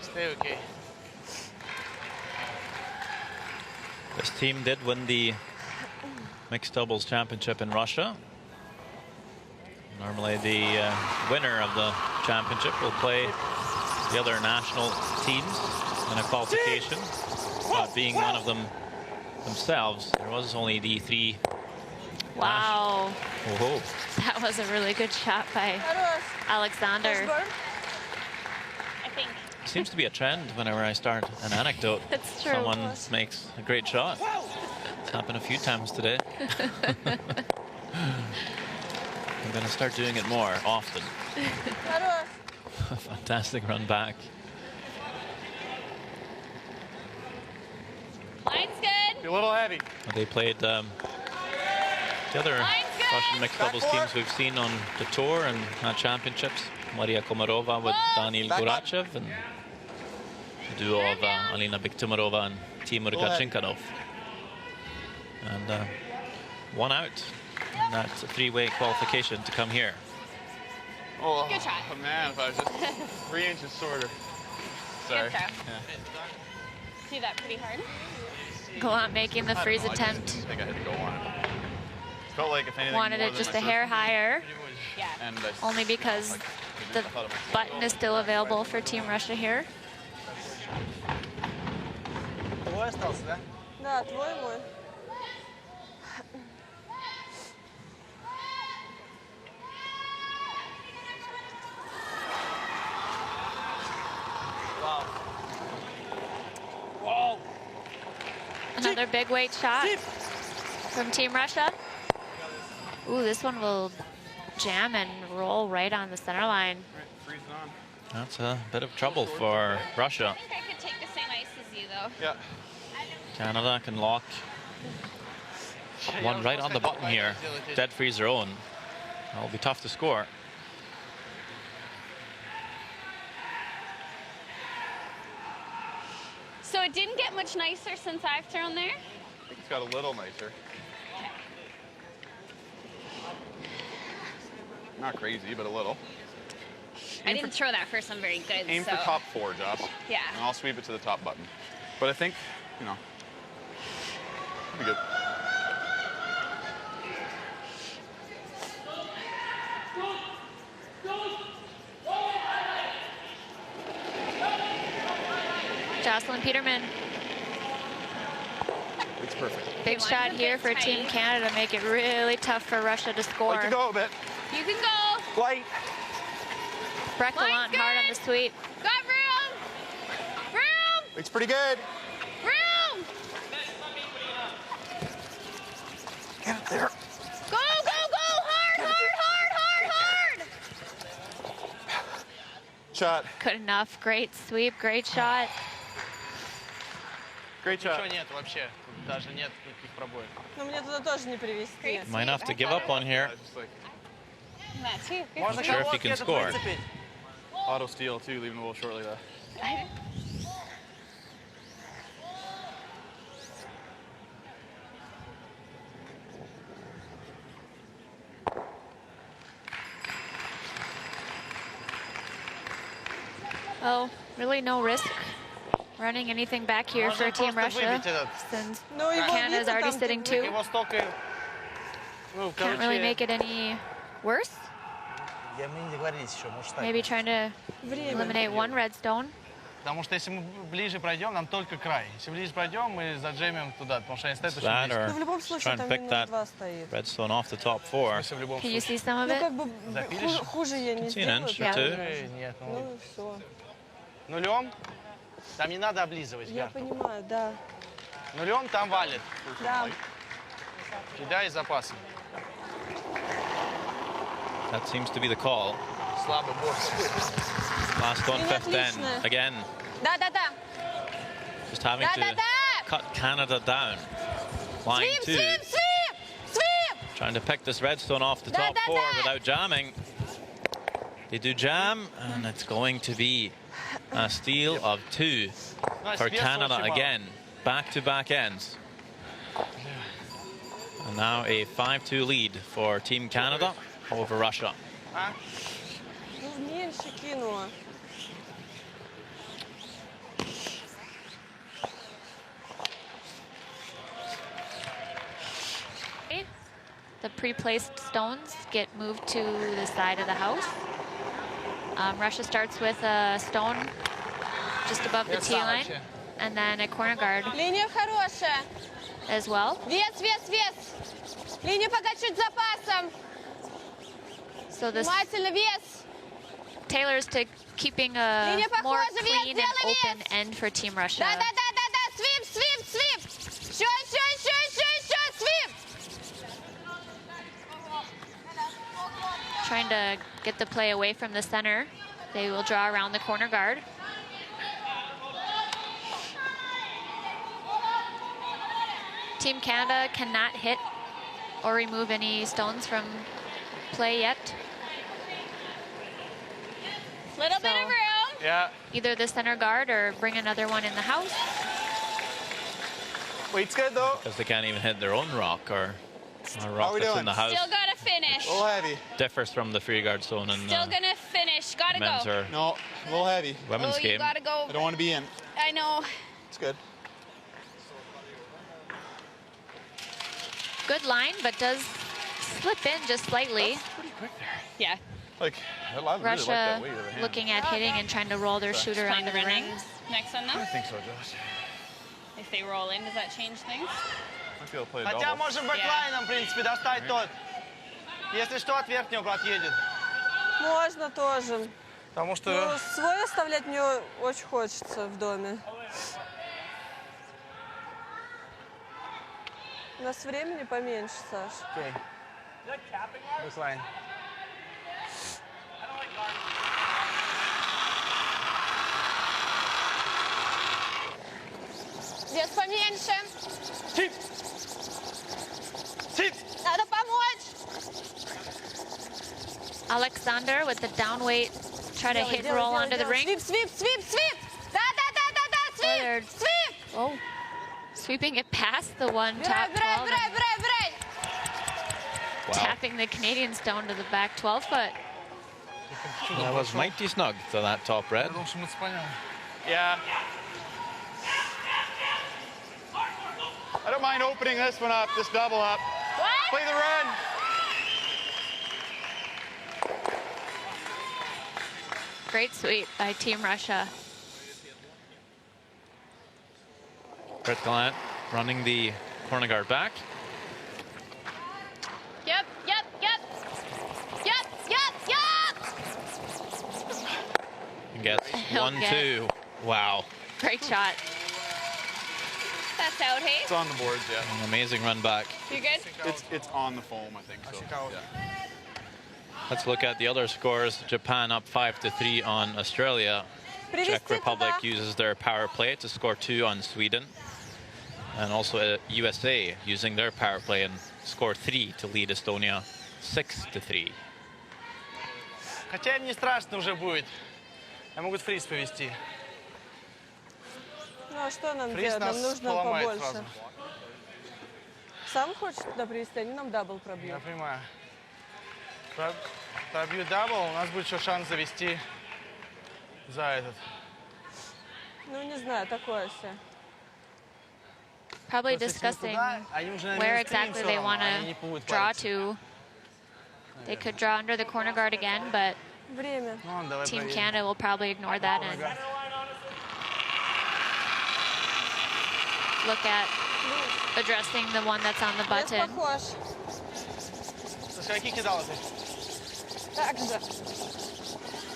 Stay okay. This team did win the mixed doubles championship in Russia. Normally the winner of the championship will play the other national teams in a qualification. But being one of them themselves, there was only the 3. Wow. Oh, That was a really good shot by Alexander. I think. seems to be a trend whenever I start an anecdote. That's true. Someone makes a great shot. It's happened a few times today. I'm going to start doing it more often. Fantastic run back. Line's good. Be a little heavy. They played the other Russian mixed doubles teams we've seen on the tour and championships. Maria Komarova with Daniil Gurachev and the duo of Alina Biktumarova and Timur Gachinkanov. And one out in that 3-way qualification to come here. Oh, Good try. man, if I was just 3 inches shorter. Sorry. Good throw. Yeah. See that pretty hard. Gallant making the freeze I attempt. didn't think I had to go on it. Felt like if anything Wanted more it than just my a hair surface, higher, Yeah. and I only because like, the I thought it was- button is still available for Team Russia here. Твой остался, да? Да, твой мой. Another big weight shot from Team Russia. Ooh, this one will jam and roll right on the center line. Right, freezing on. That's a bit of trouble for Russia. I think I could take the same ice as you, though. Yeah. Canada can lock one right on the button here. Dead freeze their own. That'll be tough to score. So it didn't get much nicer since I've thrown there? I think it's got a little nicer. Not crazy, but a little. I didn't throw that first one very good, Aim so. for top 4, Josh. Yeah. And I'll sweep it to the top button. But I think, you know, it'll be good. Jocelyn Peterman. It's perfect. Big Okay, shot mine's a here bit for tight. Team Canada, make it really tough for Russia to score. Like to go a bit. You can go. Light. Breck Line's Gallant hard on the good. sweep. Got room. Room. It's pretty good. Room. Get it there. Go, go, go. Hard, hard, hard, hard, hard. Shot. Good enough, great sweep, great shot. Great shot. Ничего нет вообще. Тут даже нет никаких пробоев. Но мне туда тоже не привезти. Might have to give up on here. Just like That too. Good Можно Not sure if колодки you can этот score. выцепить. auto steal too, leaving the wheel short like that. Oh, really no risk running anything back here Можно for Team просто Russia, выбить этот. since Ну, его Canada's видно, already там sitting ты- 2. Его столько... Ну, Can't really короче, make it any worse. мы не договорились еще, может так. Maybe trying to Время. eliminate one redstone. Потому что если мы ближе пройдем, нам только край. Если ближе пройдем, мы заджемим туда, потому что они стоят очень That близко. or Ну, в любом just случае, try and там pick минус that 2 стоит. redstone off the top 4. В любом Can you случае. see some of Ну, it? как бы Запилишь? хуже я не See an inch or сделаю. two. Нет, ну, Ну, все. нулем там не надо облизывать Я вверх. понимаю, да. Нулем там валит. Да. Кидай с запасом. That seems to be the call. Слабый борт. Last on fifth then. Отлично. Again, Да-да-да. just having to cut Canada down. Line Sweep, two. sweep, sweep, sweep. Trying to pick this redstone off the top four without jamming. They do jam, and it's going to be a steal of 2 for Canada again. Back-to-back ends. And now a 5-2 lead for Team Canada over Russia. Ну, меньше кинула. The pre-placed stones get moved to the side of the house. Russia starts with a stone just above the tee line, and then a corner guard Линия хорошая. as well. Вес, вес, вес. Линия пока чуть запасом. So this Внимательно, вес. tailors to keeping a Линия more похожа, вес, clean and делай open вес. end for Team Russia. Да-да-да-да-да. Свип, свип, свип. Еще, свип. Trying to get the play away from the center. They will draw around the corner guard. Team Canada cannot hit or remove any stones from play yet. Little bit of room. Yeah. Either the center guard or bring another one in the house. Weight's good though. Because they can't even hit their own rock, or a rock we that's doing? in the house. Still gotta finish. A little heavy. Differs from the free guard zone in Still gonna finish. Gotta men's go. or No, a little heavy. women's Oh, you game. gotta go. I don't want to be in. I know. It's good. Good line, but does slip in just slightly. Pretty quick there. Yeah. Like, I really like Russia that weight of the hand. looking at hitting and trying to roll their shooter Playing onto the the ring. runnings next one I though. think so, Josh. If they roll in, does that change things? Might be able to play a Хотя double. можем бэклайном, в принципе, достать тот. Если что, от верхнего брат едет. Можно тоже. Потому Ну, что... свой оставлять мне очень хочется в доме. У нас времени поменьше, Саш. Окей. Бэклайн. Вес поменьше. Тип! Тип! Надо помочь. Alexander with the down weight, try to hit and roll onto the ring. Свип, свип, свип, свип. Да, They're- свип, свип. Oh, sweeping it past the one Убирай, top убирай, 12, убирай, убирай, убирай. Wow. tapping the Canadian stone to the back 12 foot. That was mighty snug to that top red. Yeah. I don't mind opening this one up, this double up. What? Play the run. Great sweep by Team Russia. Brett Gallant running the corner guard back. Yep, yep, yep. Yep, yep, yep. And gets He'll 1-2. Wow. Great shot. That's out, hey? It's on the boards, yeah. An amazing run back. You good? It's on the foam, I think. So. Yeah. Let's look at the other scores. Japan up 5-3 on Australia. Czech Republic uses their power play to score 2 on Sweden. And also USA using their power play and score 3 to lead Estonia 6-3. Хотя им не страшно уже будет. Я могут фриз повести. Ну, а что нам Фриз делать? Нам нас нужно поломает побольше. сразу. Сам хочешь туда привезти, они нам дабл Я пробьют. понимаю. Пробью дабл, у нас будет еще шанс завести за этот. Ну, не знаю, такое все. Probably Просто если discussing туда, они уже, наверное, where не успеем exactly всё they равно, want они не to будут draw париться. to. They could draw under the corner guard again, but Время. Ну, ладно, давай Team проверим. Canada will probably ignore that and look at addressing the one that's on the Вес button. похож. Со скольки кидала ты? Так же.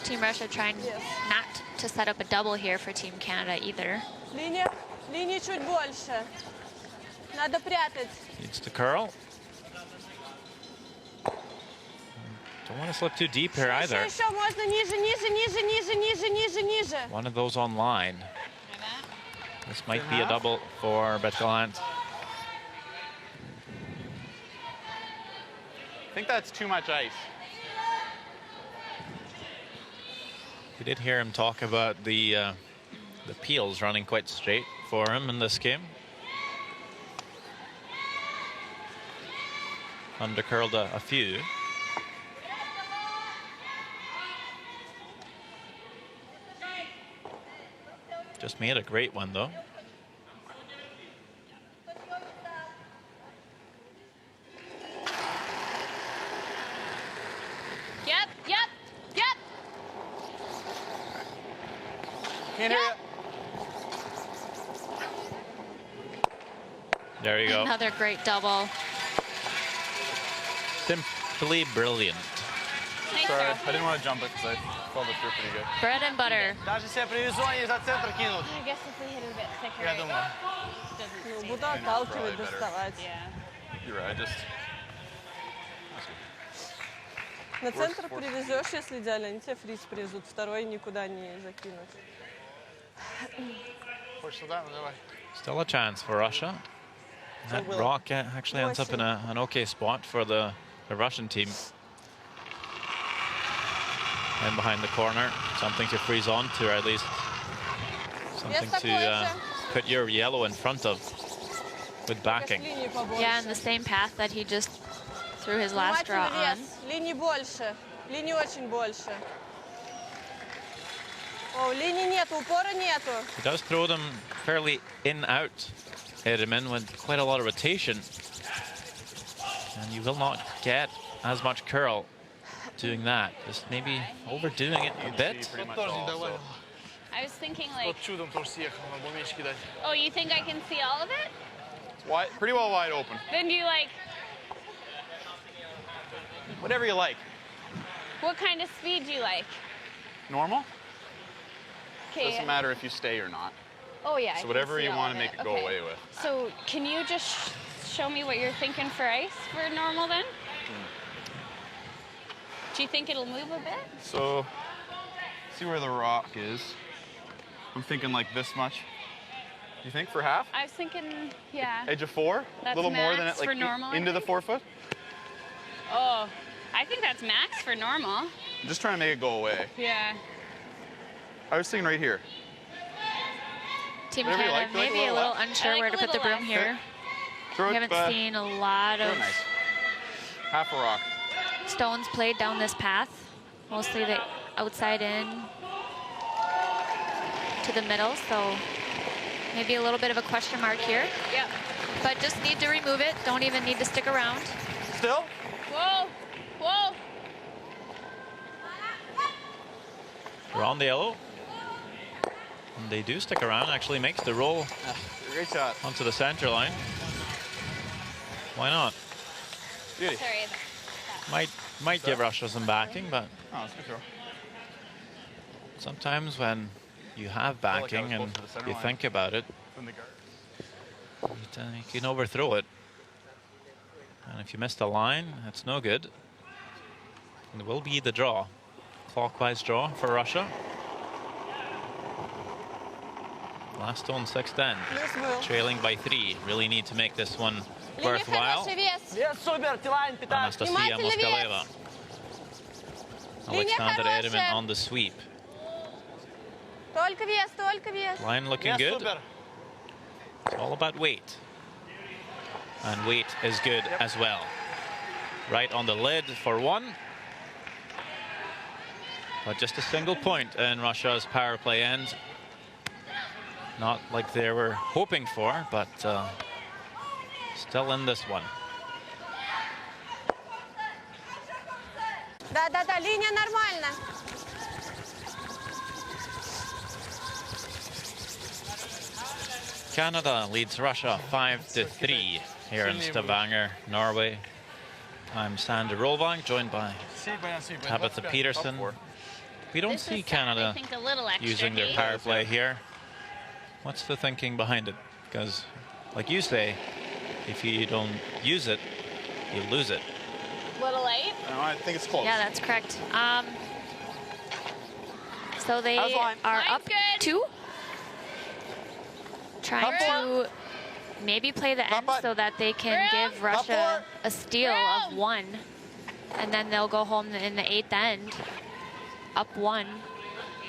Team Russia trying Yes. not to set up a double here for Team Canada either. Линии чуть больше. Надо прятать. Needs to curl. Don't want to slip too deep here either. Еще, можно ниже, ниже, ниже, ниже, ниже, ниже, ниже. One of those online. This might be a double for Betgalant. I think that's too much ice. We did hear him talk about the peels running quite straight for him in this game. Undercurled a few. Just made a great one though. Yep, yep, yep. Can't hear you. There you go. Another great double. Simply brilliant. Nice Sorry, throw. I didn't want to jump it because I felt it through pretty good. Bread and butter. Даже себе при визуале за центр кинут. I guess if we hit it a bit thicker, Я думаю. it doesn't Ну, stay буду there. отталкивать, Probably better. доставать. Yeah. You're right, I just... На центр привезешь, если идеально, они тебе фриз привезут. Второй никуда не закинут. Хочешь сюда? Ну давай. Still a chance for Russia. That rock actually ends up in an okay spot for the Russian team. And behind the corner, something to freeze on to, or at least something to put your yellow in front of with backing. Линии побольше. Yeah, in the same path that he just threw his last draw Внимательно on. вес. Линий больше. Линий очень больше. О, линий нету, упора нету. He does throw them fairly in-out, Edelman, with quite a lot of rotation. And you will not get as much curl doing that. Just maybe overdoing it a bit. Pretty much Тоже не all, so- доволен. I was thinking like, Вот чудом тоже съехал, надо было меньше кидать. oh, you think I can see all of it? It's wide, pretty well wide open. Then do you like, Whatever you like. what kind of speed do you like? Normal? Okay. Doesn't matter if you stay or not. Oh yeah. I So can whatever see you all want of to make it it. go Okay. away with. So can you just show me what you're thinking for ice for normal then? Do you think it'll move a bit? So, see where the rock is. I'm thinking like this much. You think for half? I was thinking, yeah. Edge of 4? That's a little more than it, max like for normal, I into the think. 4 foot? Oh, I think that's max for normal. I'm just trying to make it go away. Yeah. I was thinking right here. Team Whatever you Canada like, like maybe a a little little unsure I like where a to put the little broom left. here. Throw We it, haven't seen a lot throw of it nice. Half a rock. stones played down this path. Mostly the outside in to the middle, so maybe a little bit of a question mark here. Yep. But just need to remove it. Don't even need to stick around. Still? Whoa. Whoa. We're on the yellow. And they do stick around, actually makes the roll Great shot. onto the center line. Why not? Beauty. Sorry. Might give Russia some backing, but Oh, that's a good throw. sometimes when you have like I backing was and close to the center you line. think about it, From the guard. you can overthrow it. And if you miss the line, it's no good. And it will be the draw. Clockwise draw for Russia. Last stone, sixth end. Плюс был. Trailing by 3. Really need to make this one Линий worthwhile. хороший, вес. Вес супер, Тилайн, питать. Anastasia Внимательно Moskaleva. Линия Alexander хорошая. Edelman on the sweep. Только вес, только вес. Line looking Вес good. супер. It's all about weight. And weight is good as well. Right on the lid for one. But just a single point in Russia's power play end. Not like they were hoping for, but still in this one. Да, линия нормально. Canada leads Russia 5-3 here in Stavanger, Norway. I'm Sander Rolvang, joined by Tabitha Peterson. We don't This see is, Canada I think, a little extra using their heat. power play here. What's the thinking behind it? Because, like you say, if you don't use it, you lose it. Little late. No, I think it's close. Yeah, that's correct. So they How's line? are Line's up good. 2. Trying to maybe play the end so that they can give Russia a steal of 1. And then they'll go home in the 8th end, up 1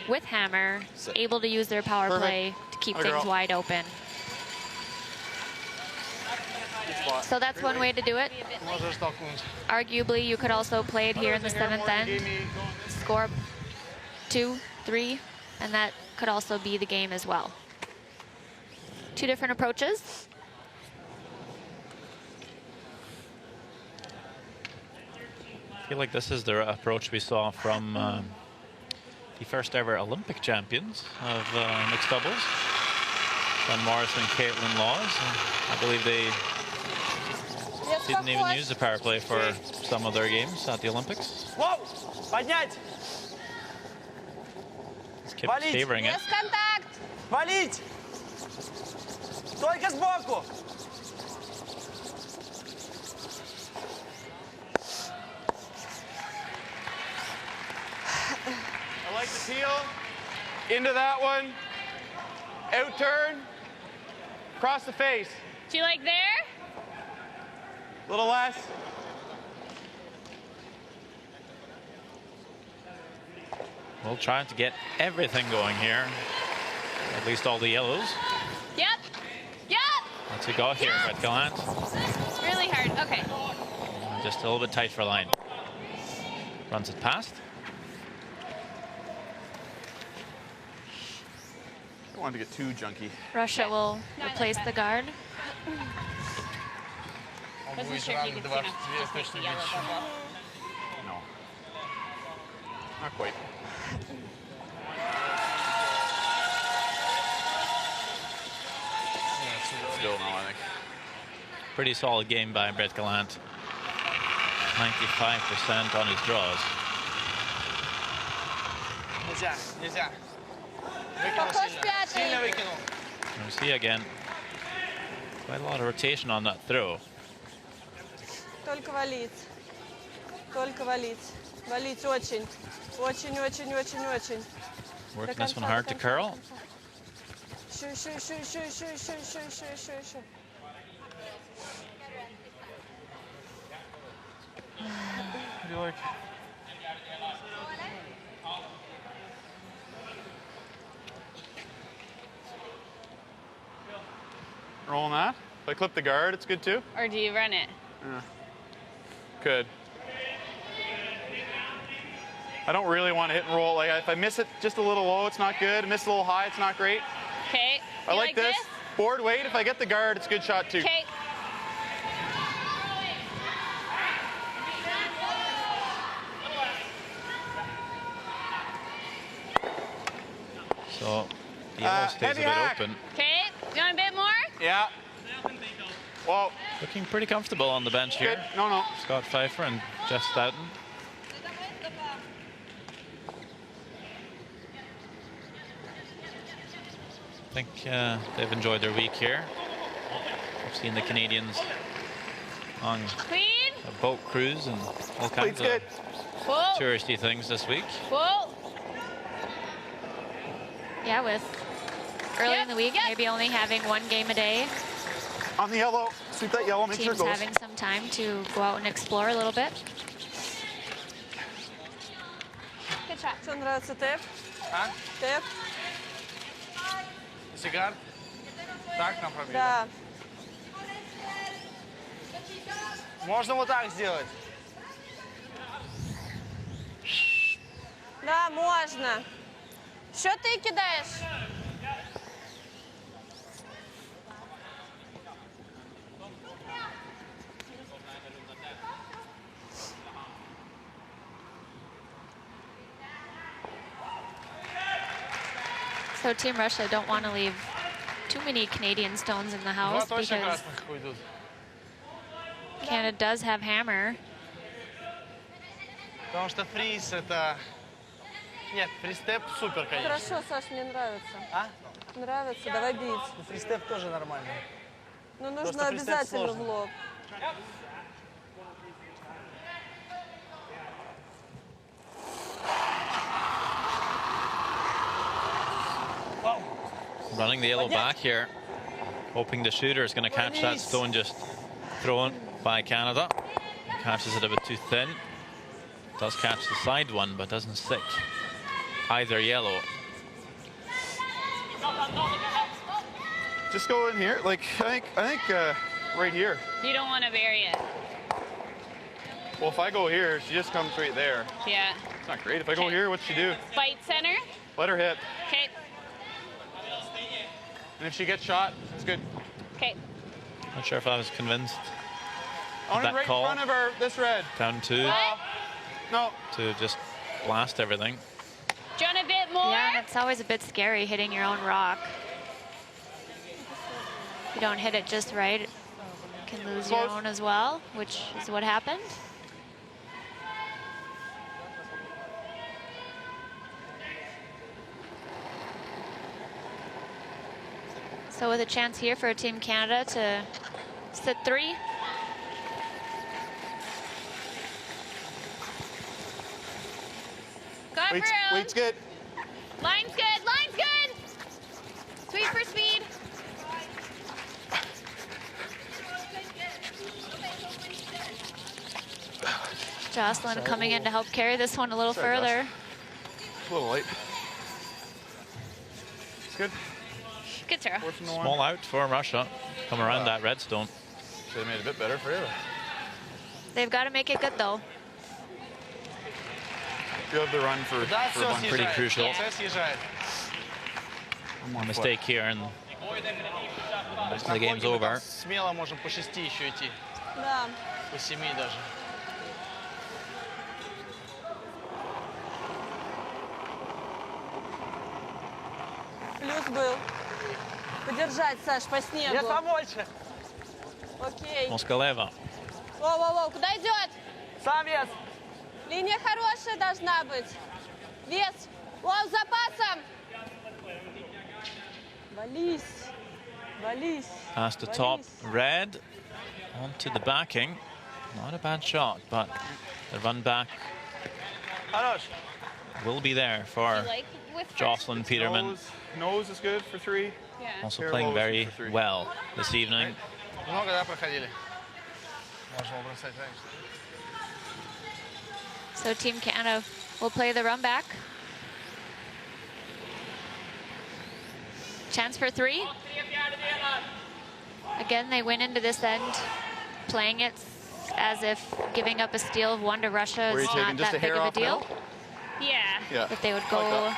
with hammer, able to use their power play to keep things wide open. So that's one way to do it. Можешь толкнуть. Arguably, you could also play it here in the 7th end, score 2, 3, and that could also be the game as well. 2 different approaches. I feel like this is the approach we saw from the first ever Olympic champions of mixed doubles, Sean Morris and Caitlin Laws. I believe they didn't even use the power play for some of their games at the Olympics. Воу! Поднять! Kept favoring it. Без контакт. Валить! Только сбоку! I like the peel. Into that one. Out turn. Across the face. Do you like there? A little less. We'll try to get everything going here. At least all the yellows. Yep. Yep. What's he got here, Brett Gallant? Really hard. Okay. Just a little bit tight for line. Runs it past. I don't want to get too junky. Russia will replace the guard. Wasn't sure if you could see enough to just make the yellow bubble. No. Not quite. Still no, I think. Pretty solid game by Brett Gallant. 95% on his draws. Нельзя, нельзя. Похож пятый. Сильно выкинул. You see again, quite a lot of rotation on that throw. Только валить. Только валить. Валить очень. Очень, очень, очень, очень. Working this one hard to curl. Еще, еще, еще, еще, еще, еще, еще, еще, еще, еще. What do you like? Rolling that. If I clip the guard, it's good too. Or do you run it? Yeah. Good. I don't really want to hit and roll. Like if I miss it just a little low, it's not good. Miss it a little high, it's not great. Okay. I like this. Board weight. If I get the guard, it's a good shot too. Okay. So the yellow stays a heavy bit hack. open. Okay. Do you want a bit more? Yeah. Whoa. Looking pretty comfortable on the bench Good. here. No, no. Scott Pfeiffer and Jeff Stoughton. I think they've enjoyed their week here. We've seen the Canadians on Clean. a boat cruise and all kinds of good. Full. touristy things this week. Full. Yeah, with early in the week, maybe only having 1 game a day. On the yellow. Sweep that yellow. Make sure it Teams goes. having some time to go out and explore a little bit. Good shot. Что нравится, тэп? А? Тэп? Сигар? Так нам пробили? Да. Можно вот так сделать. Да, можно. Що ти кидаєш? So Team Russia don't want to leave too many Canadian stones in the Два house точно because красных уйдут. Canada does have hammer. Потому что фриз это... Нет, фристеп супер, конечно. Хорошо, Саш, мне нравится. А? Нравится, давай бить. Ну, фристеп тоже нормально. Но Просто нужно фристеп обязательно сложно. в лоб. running the yellow back here, hoping the shooter is going to catch that stone just thrown by Canada. Catches it a bit too thin. Does catch the side one, but doesn't stick either yellow. Just go in here. Like I think right here. You don't want to bury it. Well, if I go here, she just comes right there. Yeah. It's not great. If I go here, what's she do? Fight center. Let her hit. Okay. And if she gets shot, it's good. Okay. Not sure if I was convinced. On That right call. in front of this red. Down two No. to just blast everything. Do you want a bit more? Yeah, and it's always a bit scary hitting your own rock. If you don't hit it just right, you can lose your Close. own as well, which is what happened. So with a chance here for Team Canada to sit 3. Go for Wait's it. good. Line's good. Line's good. Sweep for speed. Jocelyn coming in to help carry this one a little Sorry, further. A little light. It's good. Good throw. 4 from the 1. Small out for Russia. Come around that red stone. Should have made it a bit better for you. They've got to make it good though. You have the run for Да, все one. Pretty съезжает. crucial. Все съезжает. A mistake here and the game's Ноги мы там over. смело можем по 6 еще идти. Да. По 7 даже. Плюс был. Подержать, Саш, по снегу. Нет, побольше. Окей. Moskaleва. Воу-воу-воу, куда идет? Сам вес. Линия хорошая должна быть. Вес. Воу, с запасом. Вались. Vались. Past the top, red onto the backing. Not a bad shot, but the run back Хорош. will be there for Like with Jocelyn Peterman. Nose is good for 3. Yeah. Also Fair playing lows very for 3. well this evening. Много, да, проходили? Можем его бросать раньше. So Team Canada will play the run back. Chance for 3. Again, they went into this end playing it as if giving up a steal of 1 to Russia Were you is taking not just that a big hair of a off deal. now? Yeah. Yeah. That they would I go like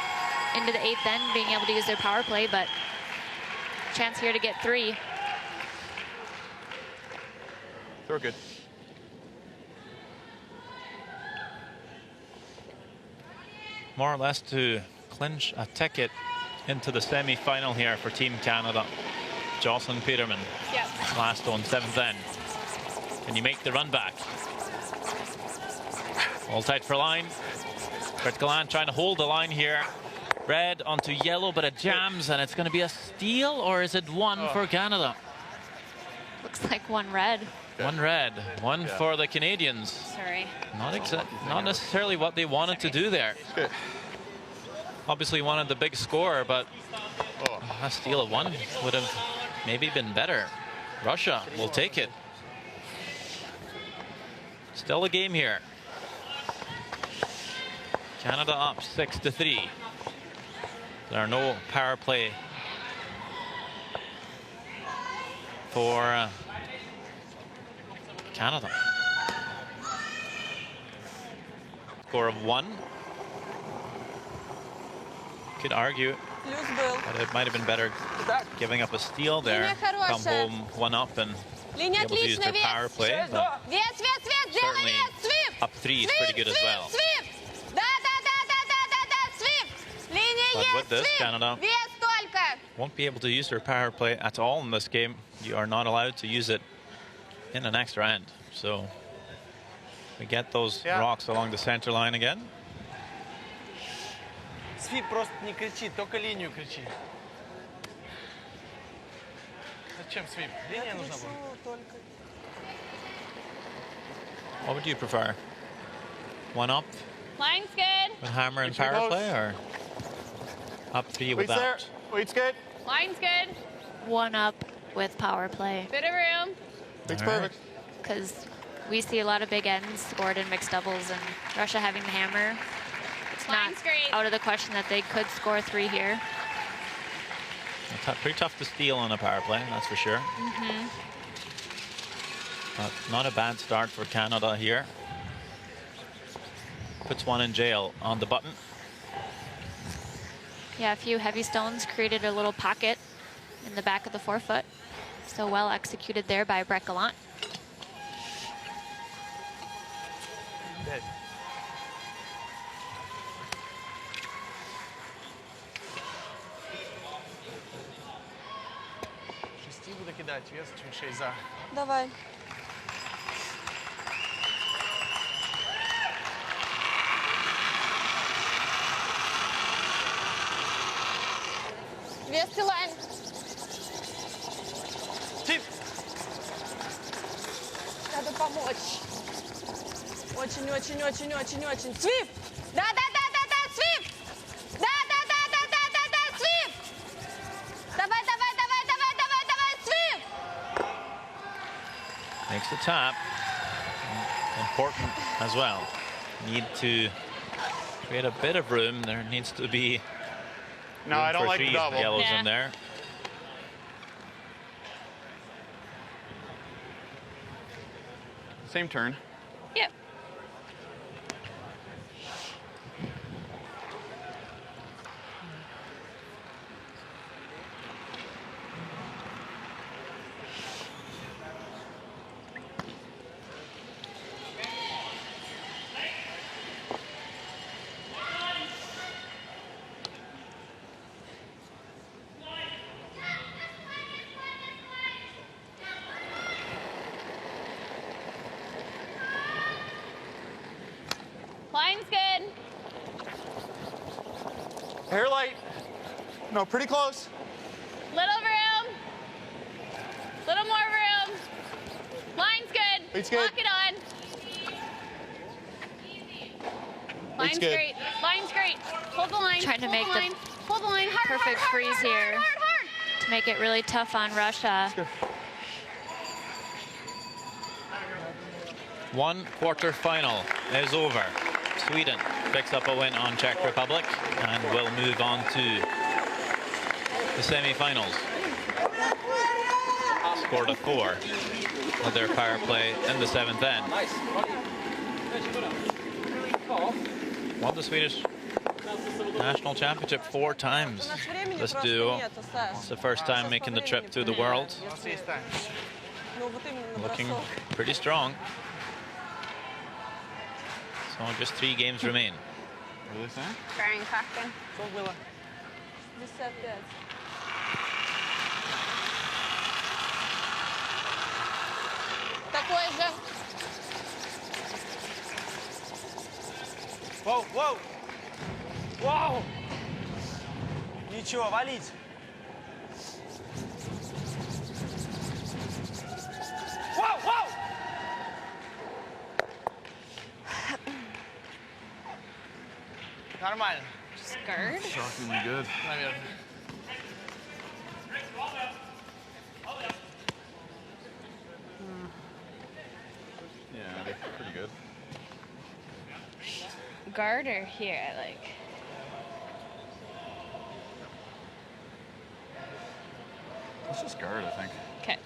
into the 8th end being able to use their power play, but chance here to get 3. Throw good. More or less to clinch a ticket into the semi-final here for Team Canada. Jocelyn Peterman, Yep. last on 7th end. Can you make the run back? All tight for line. Brett Gallant trying to hold the line here. Red onto yellow, but it jams, and it's going to be a steal, or is it 1 for Canada? Looks like 1 red. 1 red, 1 for the Canadians. Sorry. Not necessarily what they wanted to do there. Good. Obviously wanted the big score, but a steal of 1 would have maybe been better. Russia will take it. Still a game here. Canada up 6-3. There are no power play for Canada. Score of 1. Could argue Плюс был. that it might have been better giving up a steal there. Линия Come хорошая. home 1 up and be Линия able to use отлично, their power вес. play. But Вес, вес, вес, делай certainly вес, свип. up 3 is pretty good as well. Свип. Да, свип. Линия But есть, with this, свип. Canada Вес только. won't be able to use their power play at all in this game. You are not allowed to use it in the next round. So we get those rocks along the center line again. Свип просто не кричи, только линию кричи. Зачем свип? Линия нужна была. What would you prefer? 1 up Line's good. with hammer and Get your power close. play, or up 3 Wait's there. without? Wait's good. Line's good. 1 up with power play. Bit of room. It's All right. perfect. Because we see a lot of big ends scored in mixed doubles, and Russia having the hammer, it's not Line's great. out of the question that they could score 3 here. Pretty tough to steal on a power play, that's for sure. But not a bad start for Canada here. Puts one in jail on the button. Yeah, a few heavy stones created a little pocket in the back of the forefoot. So well executed there by Brett Gallant. Dead. Шести буду кидать, вес чуть 6 за. Давай. Вести лайн. Тип! Надо помочь. Очень. Свип! Да, свип! Да, свип! Давай, свип! Makes the tap. Important as well. Need to create a bit of room. There needs to be No, room I don't for like the 3 double. yellows Yeah. in there. Same turn. Yep. Line's good. Hair light. No, pretty close. Little room. Little more room. Line's good. It's good. Lock it on. Line's good. great. Line's great. Hold the line. Trying to Hold make the the line. Hold the line. Hard, perfect hard, freeze hard, here. hard. To make it really tough on Russia. One quarter-final is over. Sweden picks up a win on Czech Republic and will move on to the semi-finals. Scored a 4 with their power play in the 7th end. Won the Swedish national championship 4 times. This duo. It's the first time making the trip to the world. У нас есть тайм. Looking pretty strong. So just 3 games remain. What are they saying? Trying cracking. Что было? 55. Такой же. Воу, воу! Вау! Ничего, валить! Вау, вау! Нормально, Skirt. Shockingly good. наверное. Yeah, they're pretty good. Garter here, I like. It's just guard, I think. Okay.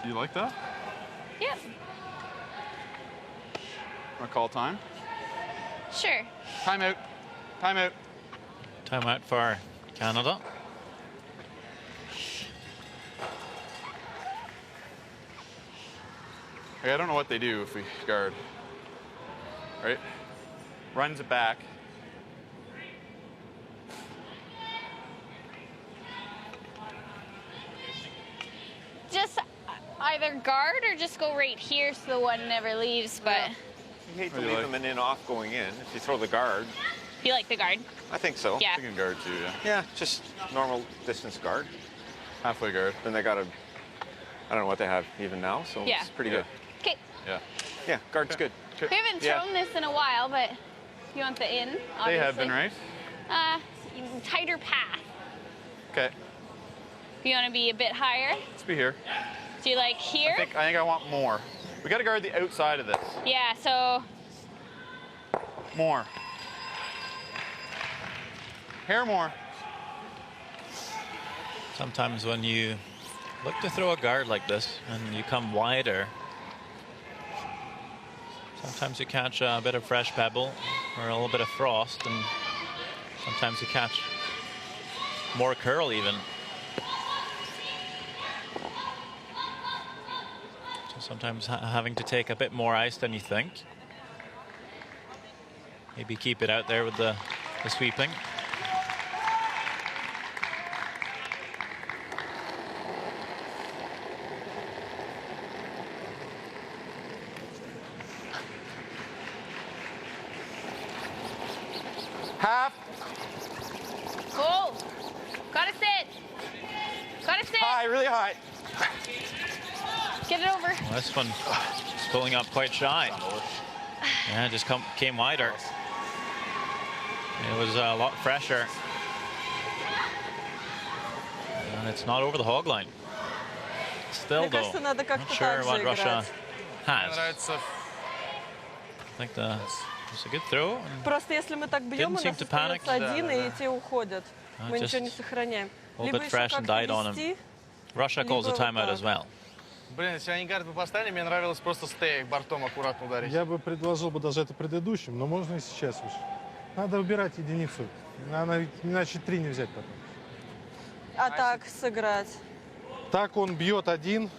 Do you like that? Yep. Want to call time? Sure. Timeout. Timeout. Timeout for Canada. Hey, I don't know what they do if we guard. Right? Runs it back. Just either guard or just go right here so the one never leaves, but You hate to What do you leave like? them an in off going in. If you throw the guard, you like the guard. I think so. Yeah. You can guard too, yeah. Yeah, just normal distance guard. Halfway guard. Then they got a, I don't know what they have even now, so Yeah. it's pretty Yeah. good. Okay. Yeah. Yeah, guard's good. We haven't Yeah. thrown this in a while, but you want the in, obviously. They have been, right? Tighter path. Okay. You want to be a bit higher? Let's be here. Do you like here? I think I want more. We got to guard the outside of this. Yeah, so More. Hair more. Sometimes when you look to throw a guard like this and you come wider, sometimes you catch a bit of fresh pebble or a little bit of frost, and sometimes you catch more curl even. So sometimes having to take a bit more ice than you think. Maybe keep it out there with the sweeping. Half. cool. Gotta sit. Gotta sit. High, really high. Get it over. Well, this one is pulling up quite shy. Yeah, just came wider. It was a lot fresher. And it's not over the hog line. Still, Мне though, кажется, надо not как-то sure так what же Russia играть. Мне has. нравится. I think it's a good throw. And Просто если мы так бьем, у Didn't seem нас to panic. остается один, Да, и да. те уходят. Мы just ничего не сохраняем. a little Либо bit еще fresh and died on как-то him. вести. Russia calls a Либо вот timeout так. as well. Блин, если они гард бы поставили, мне нравилось просто стейк бортом аккуратно ударить. Я бы предложил бы даже это предыдущим, но можно и сейчас уж. Надо выбирать единицу. Она ведь иначе 3 не взять потом. А так сыграть. Так он бьет один.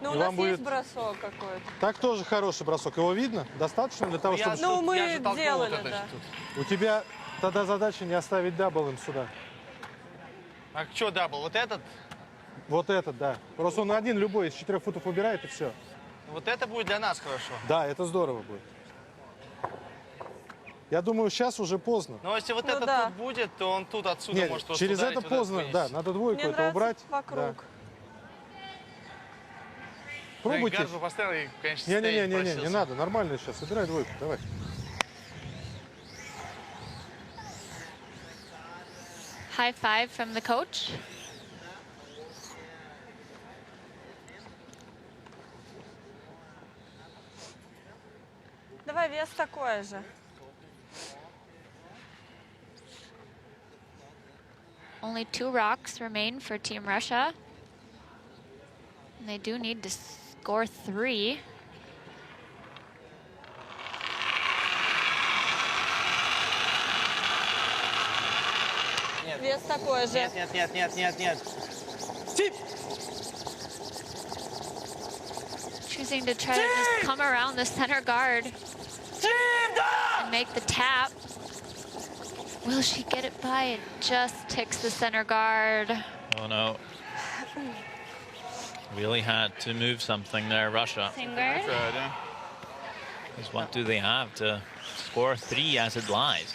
Ну, у И нас вам будет- есть бросок какой-то. Так тоже хороший бросок. Его видно? Достаточно для того, Я чтобы... же Ну, тут- мы я же толкнул делали, вот это да. тут. У тебя тогда задача не оставить дабл им сюда. А что дабл? Вот этот? Вот этот, да. Просто он один любой из 4 футов убирает, и все. Вот это будет для нас хорошо. Да, это здорово будет. Я думаю, сейчас уже поздно. Но если вот Ну это да. тут будет, то он тут отсюда Нет, может просто через ударить, это вот этот поздно, вынести. да. Надо двойку Мне это нравится убрать. вокруг. Да. Пробуйте. Гард бы поставил, и, конечно, Не-не-не, не просился. надо. Нормально сейчас. Собирай двойку. Давай. High five from the coach. Давай вес такой же. Only 2 rocks remain for Team Russia. And they do need to score 3. Вес такой же. Нет, нет, нет, нет, нет, нет. Choosing to try to just come around the center guard and make the tap. Will she get it by? It just ticks the center guard. Oh no. Really had to move something there, Russia. Same guard. Good, yeah. Because what do they have to score 3 as it lies?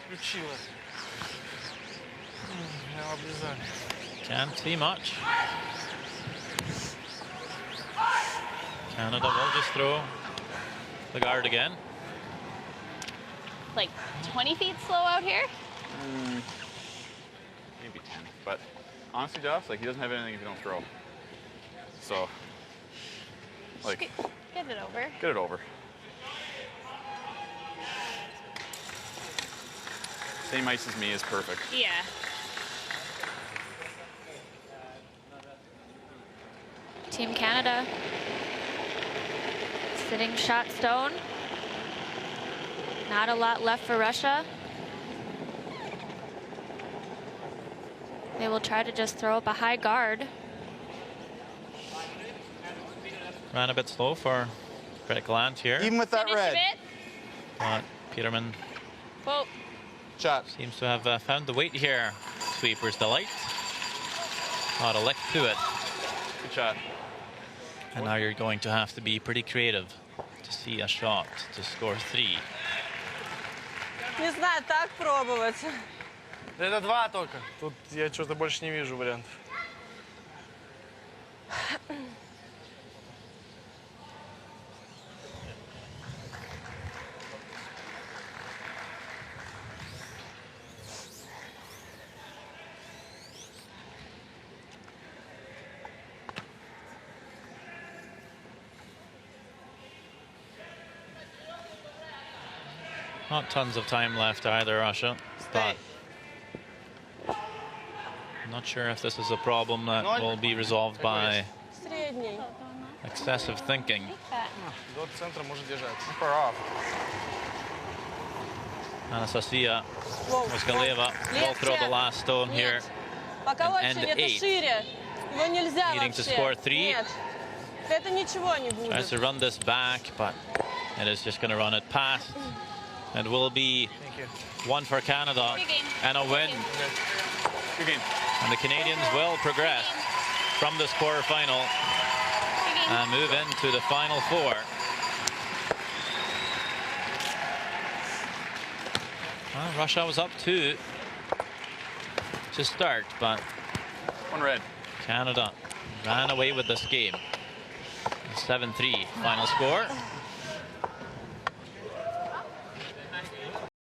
Включила. Меня облизали. Can't see much. Canada will just throw the guard again. Like 20 feet slow out here. Maybe 10. But honestly, Josh, like he doesn't have anything if you don't throw. So, like, Get it over. get it over. Same ice as me is perfect. Yeah. Team Canada sitting shot stone. Not a lot left for Russia. They will try to just throw up a high guard. Ran a bit slow for critical ant here. Even with that Finish a red. bit. But Peterman Whoa. Shot. seems to have found the weight here. Sweeper's delight. Not a lick to it. Good shot. And now you're going to have to be pretty creative to see a shot to score 3. Не знаю, так пробовать. Это 2 только. Тут я что-то больше не вижу вариантов. Not tons of time left either, Russia, but I'm not sure if this is a problem that will be resolved by Средний. excessive thinking. До центра может держаться. Прав. Anastasia Воу. Moskaleeva will throw the last stone here. Пока and очень end это 8. шире. Его нельзя Needing to вообще. score 3. Нет. Это ничего не Tries будет. to run this back, but it is just going to run it past. And will be Thank you. one for Canada Good game. and a win. Good game. And the Canadians will progress from this quarterfinal Good game. and move into the final 4. Well, Russia was up 2 to start, but One red. Canada ran away with this game. 7-3 final score.